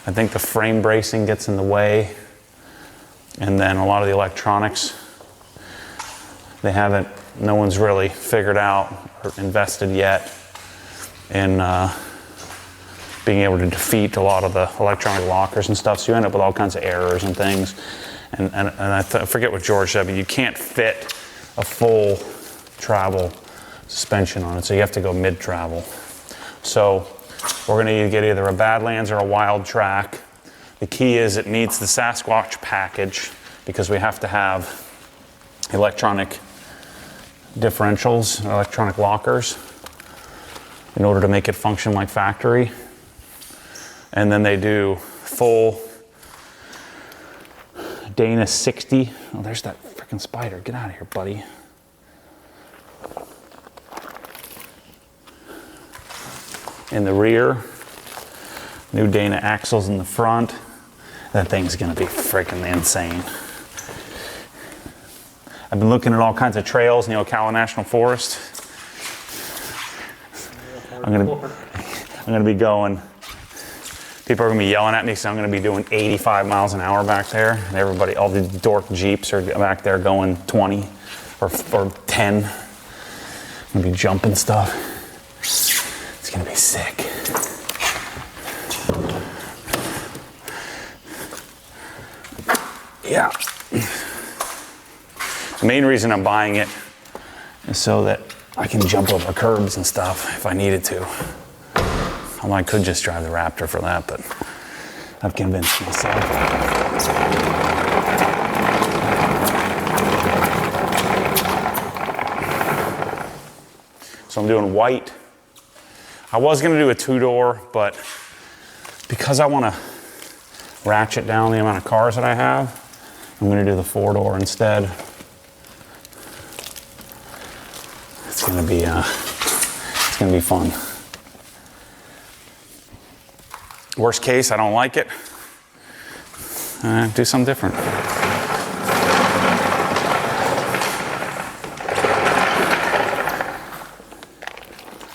think the frame bracing gets in the way, and then a lot of the electronics, no one's really figured out or invested yet in being able to defeat a lot of the electronic lockers and stuff, so you end up with all kinds of errors and things. And I forget what George said, but you can't fit a full travel suspension on it, so you have to go mid-travel. So we're gonna get either a Badlands or a Wild Track. The key is it needs the Sasquatch package because we have to have electronic differentials, electronic lockers, in order to make it function like factory. And then they do full Dana 60. Oh, there's that freaking spider. Get out of here, buddy. In the rear, new Dana axles in the front. That thing's gonna be freaking insane. I've been looking at all kinds of trails in the Ocala National Forest. I'm gonna be going, people are gonna be yelling at me because I'm gonna be doing 85 miles an hour back there. And everybody, all the dork Jeeps are back there going 20 or 10. I'm gonna be jumping stuff. It's gonna be sick. Yeah. The main reason I'm buying it is so that I can jump over curbs and stuff if I needed to. Although I could just drive the Raptor for that, but I've convinced myself. So I'm doing white. I was gonna do a 2-door, but because I wanna ratchet down the amount of cars that I have, I'm gonna do the 4-door instead. It's gonna be fun. Worst case, I don't like it. Do something different.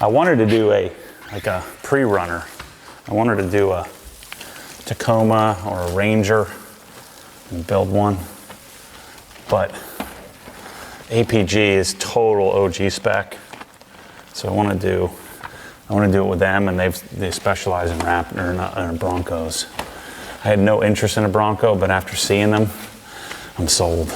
I wanted to do a pre-runner. I wanted to do a Tacoma or a Ranger and build one, but APG is total OG spec. So I want to do it with them, and they specialize in in Broncos. I had no interest in a Bronco, but after seeing them, I'm sold.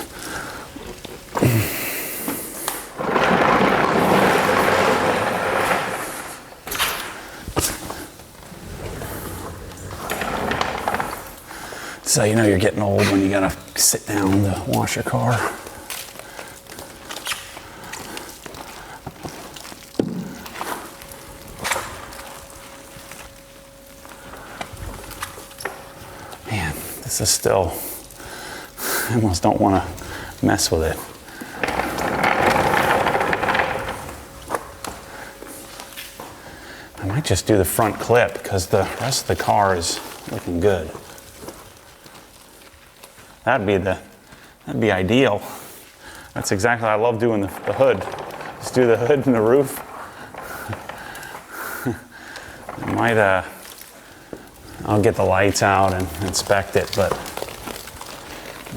So you know you're getting old when you gotta sit down to wash your car. Man, this is still, I almost don't want to mess with it. I might just do the front clip because the rest of the car is looking good. That'd be ideal. That's exactly what I love doing the hood. Just do the hood and the roof. I might, I'll get the lights out and inspect it, but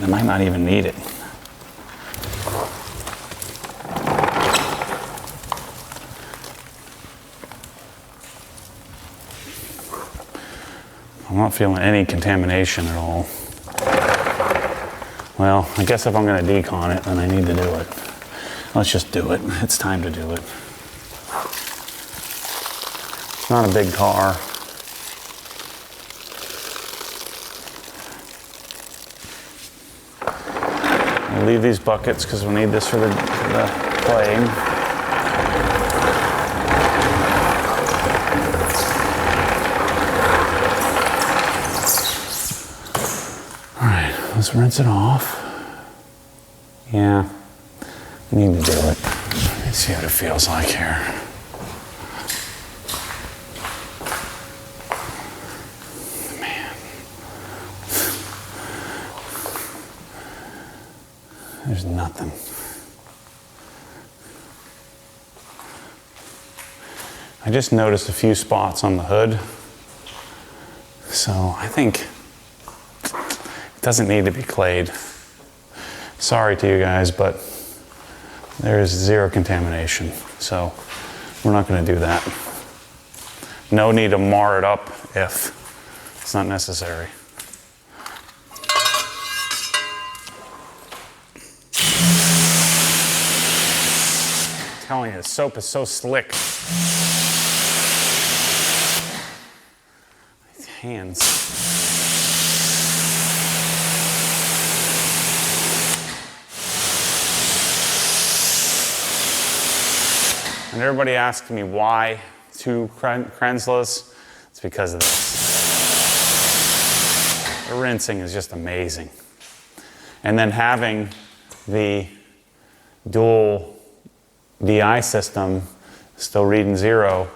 I might not even need it. I'm not feeling any contamination at all. Well, I guess if I'm going to decon it, then I need to do it. Let's just do it. It's time to do it. It's not a big car. I'll leave these buckets because we'll need this for the playing. Let's rinse it off. Yeah, I need to do it. Let's see what it feels like here. Man. There's nothing. I just noticed a few spots on the hood. So I think doesn't need to be clayed. Sorry to you guys, but there is zero contamination. So we're not going to do that. No need to mar it up if it's not necessary. I'm telling you, the soap is so slick. These hands. And everybody asks me why 2 Krenslas. It's because of this. The rinsing is just amazing. And then having the dual DI system still reading 0,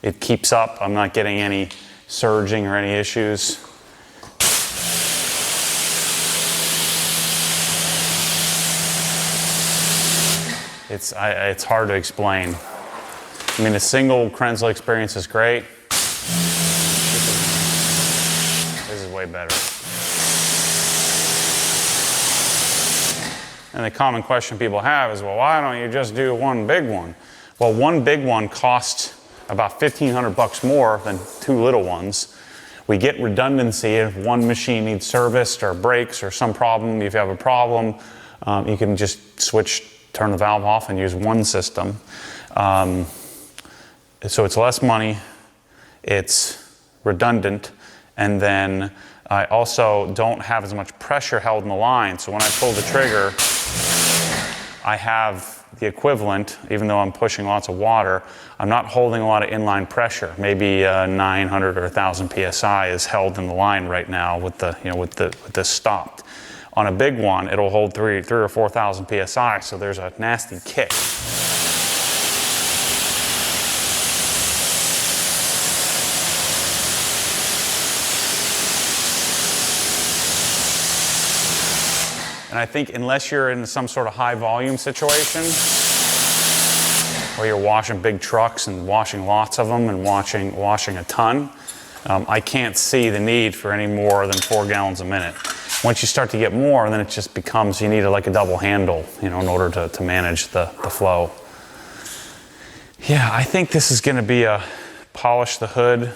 it keeps up. I'm not getting any surging or any issues. It's hard to explain. I mean, a single Krensla experience is great. This is way better. And the common question people have is, well, why don't you just do one big one? Well, one big one costs about $1,500 more than 2 little ones. We get redundancy if one machine needs serviced or breaks or some problem. If you have a problem, you can just switch, turn the valve off and use one system. So it's less money, it's redundant, and then I also don't have as much pressure held in the line. So when I pull the trigger, I have the equivalent, even though I'm pushing lots of water, I'm not holding a lot of inline pressure. Maybe 900 or 1,000 PSI is held in the line right now with this stopped. On a big one, it'll hold 3,000 or 4,000 PSI, so there's a nasty kick. And I think unless you're in some sort of high volume situation, where you're washing big trucks and washing lots of them and washing a ton, I can't see the need for any more than 4 gallons a minute. Once you start to get more, then it just becomes, you need like a double handle, in order to manage the flow. Yeah, I think this is gonna be a polish the hood,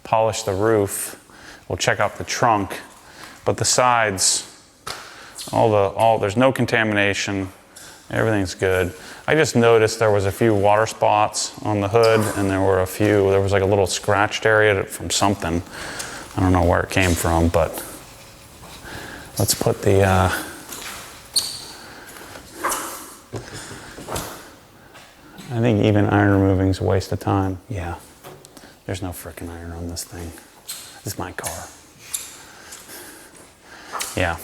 polish the roof. We'll check out the trunk, but the sides, there's no contamination, everything's good. I just noticed there was a few water spots on the hood, and there was like a little scratched area from something. I don't know where it came from, but let's put the, I think even iron removing is a waste of time. Yeah, there's no frickin' iron on this thing. This is my car. Yeah,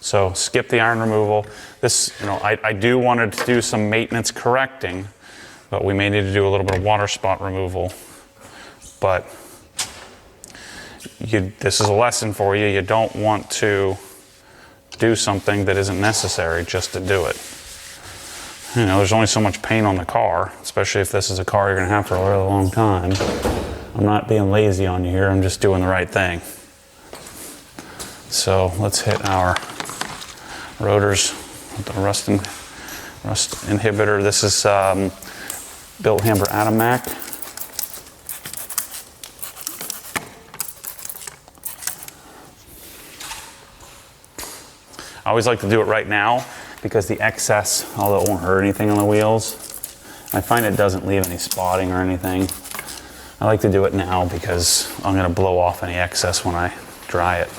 so skip the iron removal. This, I do want to do some maintenance correcting, but we may need to do a little bit of water spot removal. But this is a lesson for you. You don't want to do something that isn't necessary just to do it. There's only so much paint on the car, especially if this is a car you're gonna have for a really long time. I'm not being lazy on you here, I'm just doing the right thing. So let's hit our rotors with the rust inhibitor. This is Bill Hamber Atomac. I always like to do it right now because the excess, although it won't hurt anything on the wheels, I find it doesn't leave any spotting or anything. I like to do it now because I'm going to blow off any excess when I dry it.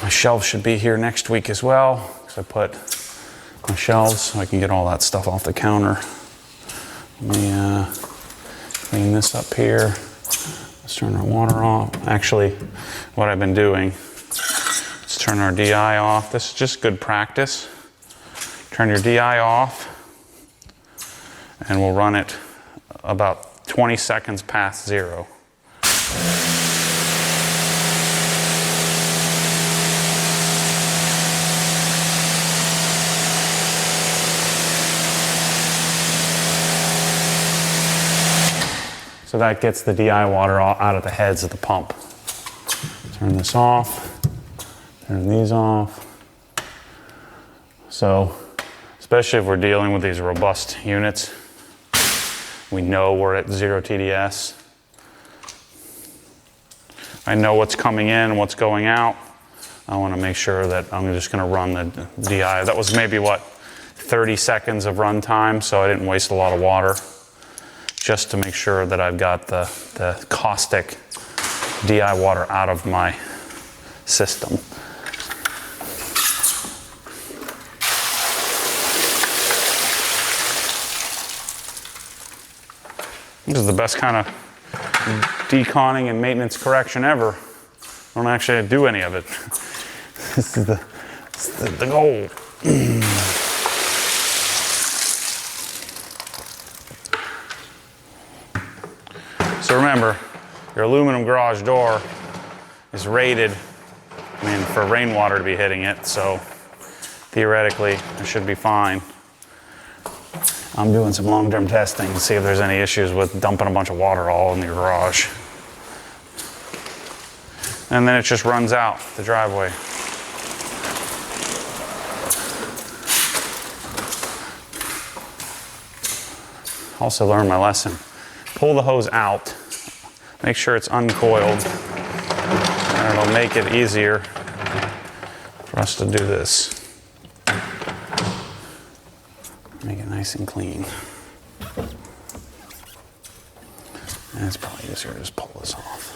My shelves should be here next week as well, because I put my shelves so I can get all that stuff off the counter. Let me clean this up here. Let's turn our water off. Actually, what I've been doing is turn our DI off. This is just good practice. Turn your DI off, and we'll run it about 20 seconds past 0. So that gets the DI water out of the heads of the pump. Turn this off, turn these off. So, especially if we're dealing with these robust units, we know we're at 0 TDS. I know what's coming in and what's going out. I want to make sure that I'm just going to run the DI. That was maybe, 30 seconds of run time, so I didn't waste a lot of water. Just to make sure that I've got the caustic DI water out of my system. This is the best kind of deconning and maintenance correction ever. I don't actually do any of it. This is the goal. So remember, your aluminum garage door is rated, for rainwater to be hitting it, so theoretically it should be fine. I'm doing some long-term testing to see if there's any issues with dumping a bunch of water all in your garage. And then it just runs out the driveway. Also learned my lesson. Pull the hose out, make sure it's uncoiled, and it'll make it easier for us to do this. Make it nice and clean. And it's probably easier to just pull this off.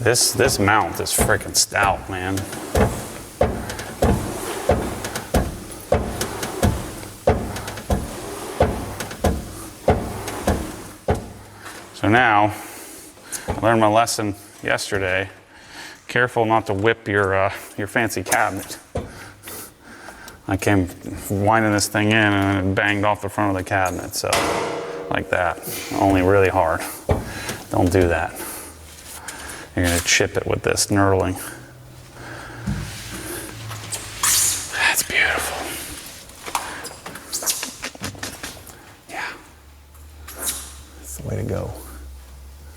This mount is freaking stout, man. So now, I learned my lesson yesterday. Careful not to whip your fancy cabinet. I came winding this thing in and it banged off the front of the cabinet. So like that, only really hard. Don't do that. You're gonna chip it with this knurling. That's beautiful. Yeah. That's the way to go.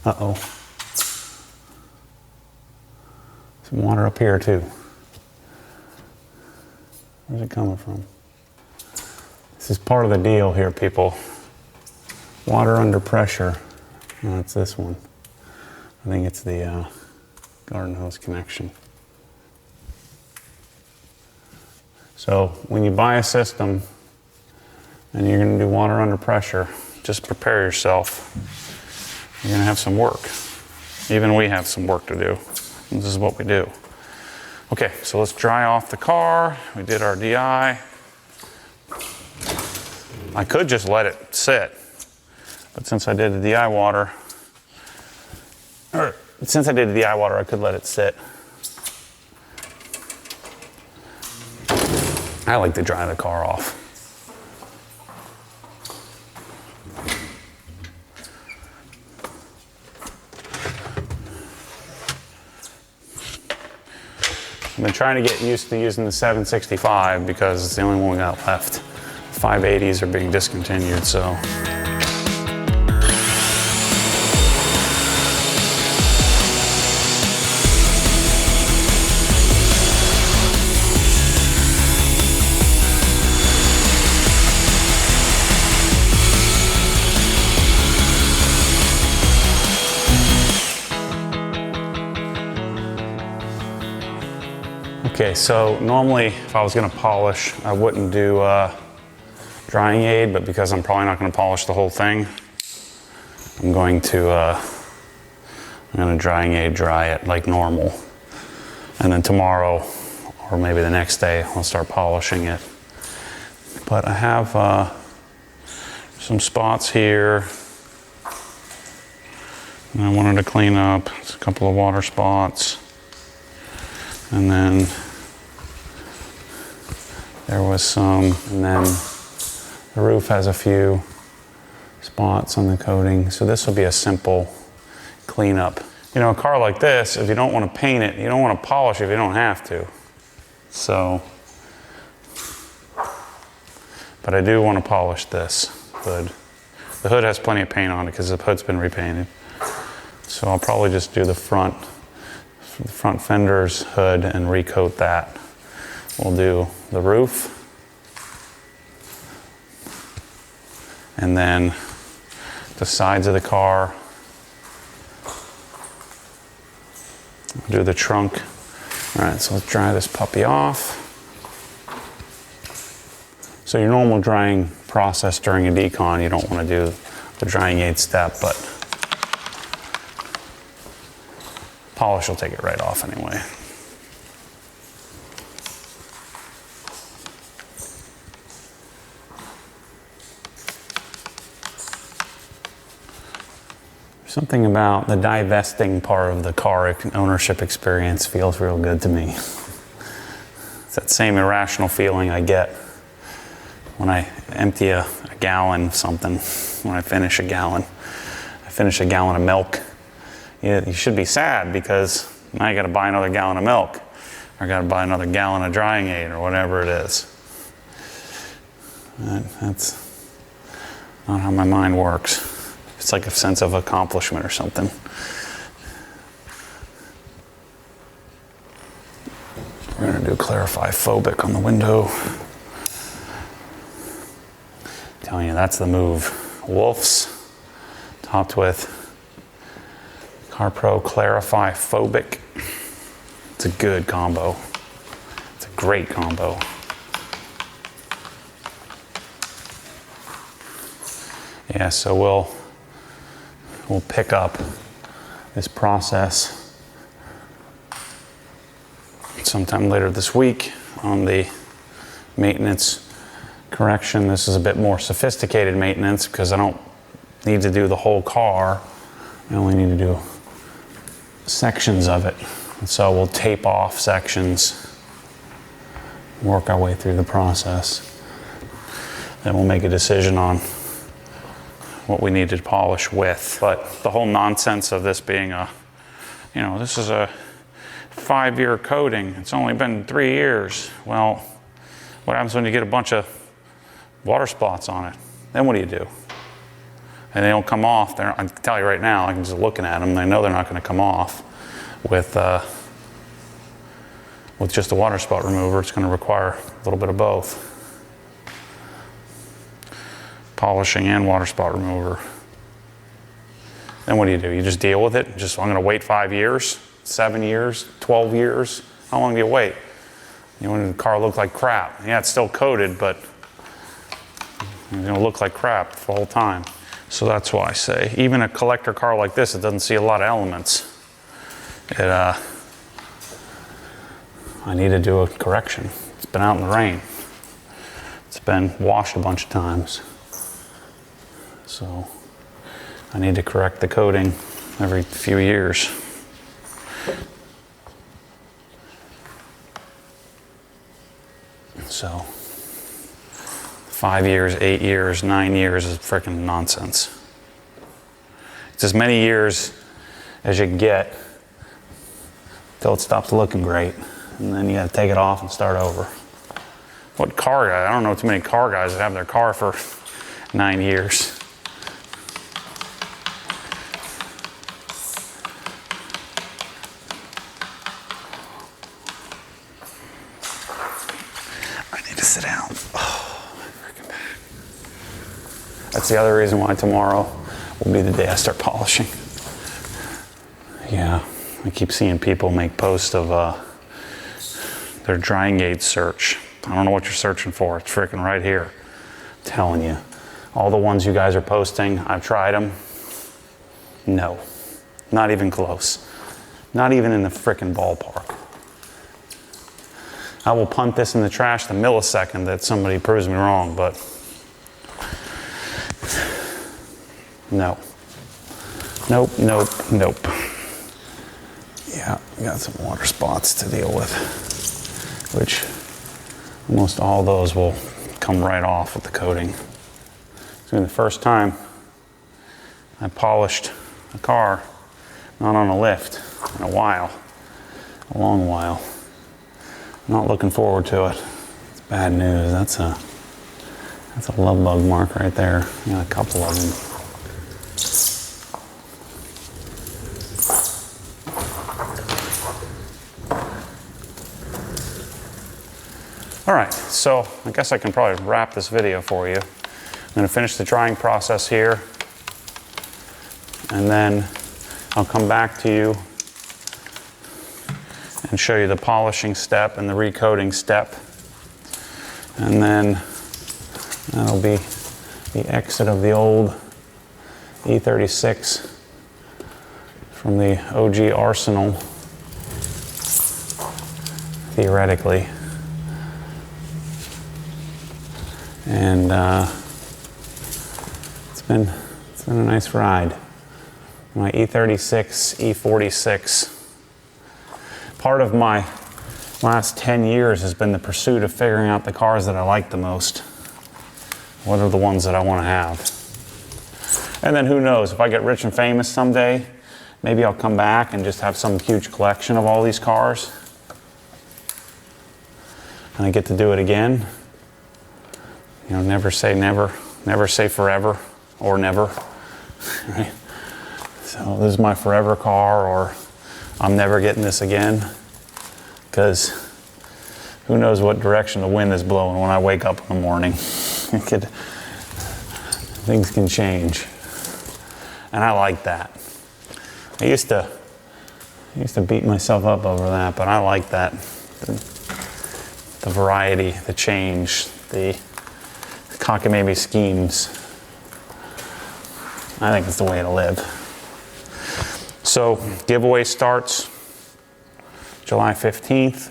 Uh-oh. Some water up here too. Where's it coming from? This is part of the deal here, people. Water under pressure. No, it's this one. I think it's the garden hose connection. So when you buy a system and you're going to do water under pressure, just prepare yourself. You're going to have some work. Even we have some work to do. This is what we do. Okay, so let's dry off the car. We did our DI. I could just let it sit, but since I did the DI water, I could let it sit. I like to dry the car off. I've been trying to get used to using the 765 because it's the only one we got left. 580s are being discontinued, so. Okay, so normally if I was going to polish, I wouldn't do drying aid, but because I'm probably not going to polish the whole thing, I'm going to drying aid dry it like normal. And then tomorrow, or maybe the next day, I'll start polishing it. But I have some spots here and I wanted to clean up. It's a couple of water spots. And then there was some, and then the roof has a few spots on the coating. So this will be a simple cleanup. You know, a car like this, if you don't want to paint it, you don't want to polish it if you don't have to. So, but I do want to polish this hood. The hood has plenty of paint on it because the hood's been repainted. So I'll probably just do the front fender's hood and recoat that. We'll do the roof and then the sides of the car. We'll do the trunk. All right, so let's dry this puppy off. So your normal drying process during a decon, you don't want to do the drying aid step, but polish will take it right off anyway. Something about the divesting part of the car ownership experience feels real good to me. It's that same irrational feeling I get when I empty a gallon of something, when I finish a gallon. I finish a gallon of milk. You should be sad because now you got to buy another gallon of milk, or got to buy another gallon of drying aid, or whatever it is. That's not how my mind works. It's like a sense of accomplishment or something. We're going to do Clarify Phobic on the window. I'm telling you, that's the move. Wolf's topped with CarPro Clarify Phobic. It's a good combo. It's a great combo. Yeah, so we'll pick up this process sometime later this week on the maintenance correction. This is a bit more sophisticated maintenance because I don't need to do the whole car. I only need to do sections of it. And so we'll tape off sections, work our way through the process. Then we'll make a decision on what we needed to polish with. But the whole nonsense of this being a, you know, this is a 5-year coating, it's only been 3 years. Well, what happens when you get a bunch of water spots on it? Then what do? And they don't come off. I can tell you right now, I'm just looking at them, I know they're not going to come off with just a water spot remover. It's going to require a little bit of both. Polishing and water spot remover. Then what do? You just deal with it? I'm going to wait 5 years, 7 years, 12 years? How long do you wait? You know, when the car looked like crap. Yeah, it's still coated, but it's going to look like crap the whole time. So that's why I say, even a collector car like this, it doesn't see a lot of elements. I need to do a correction. It's been out in the rain. It's been washed a bunch of times. So I need to correct the coating every few years. So 5 years, 8 years, 9 years is freaking nonsense. It's as many years as you can get till it stops looking great, and then you got to take it off and start over. What car guy? I don't know too many car guys that have their car for 9 years. I need to sit down. Oh, my freaking back. That's the other reason why tomorrow will be the day I start polishing. Yeah, I keep seeing people make posts of their drying aid search. I don't know what you're searching for. It's freaking right here. I'm telling you. All the ones you guys are posting, I've tried them. No, not even close. Not even in the freaking ballpark. I will punt this in the trash the millisecond that somebody proves me wrong, but no. Nope, nope, nope. Yeah, we got some water spots to deal with, which almost all those will come right off with the coating. It's been the first time I polished a car not on a lift in a while, a long while. Not looking forward to it. It's bad news. That's a love bug mark right there. Got a couple of them. All right, so I guess I can probably wrap this video for you. I'm going to finish the drying process here, and then I'll come back to you and show you the polishing step and the recoating step. And then that'll be the exit of the old E36 from the OG arsenal, theoretically. And it's been a nice ride. My E36, E46. Part of my last 10 years has been the pursuit of figuring out the cars that I like the most. What are the ones that I want to have? And then who knows, if I get rich and famous someday, maybe I'll come back and just have some huge collection of all these cars. And I get to do it again. You know, never say never, never say forever or never. Right? So this is my forever car, or I'm never getting this again, because who knows what direction the wind is blowing when I wake up in the morning. Things can change, and I like that. I used to beat myself up over that, but I like that. The variety, the change, the cockamamie schemes. I think it's the way to live. So giveaway starts July 15th.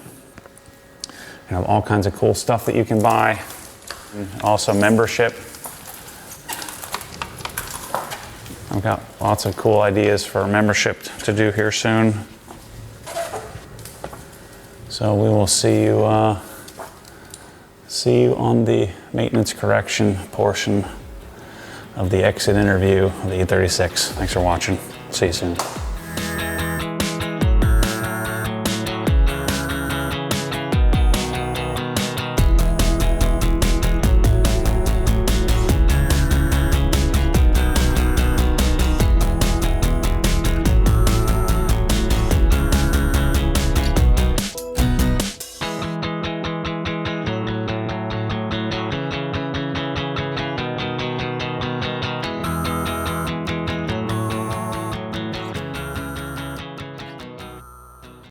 You have all kinds of cool stuff that you can buy. Also membership. I've got lots of cool ideas for membership to do here soon. So we will see you on the maintenance correction portion of the exit interview of the E36. Thanks for watching. See you soon.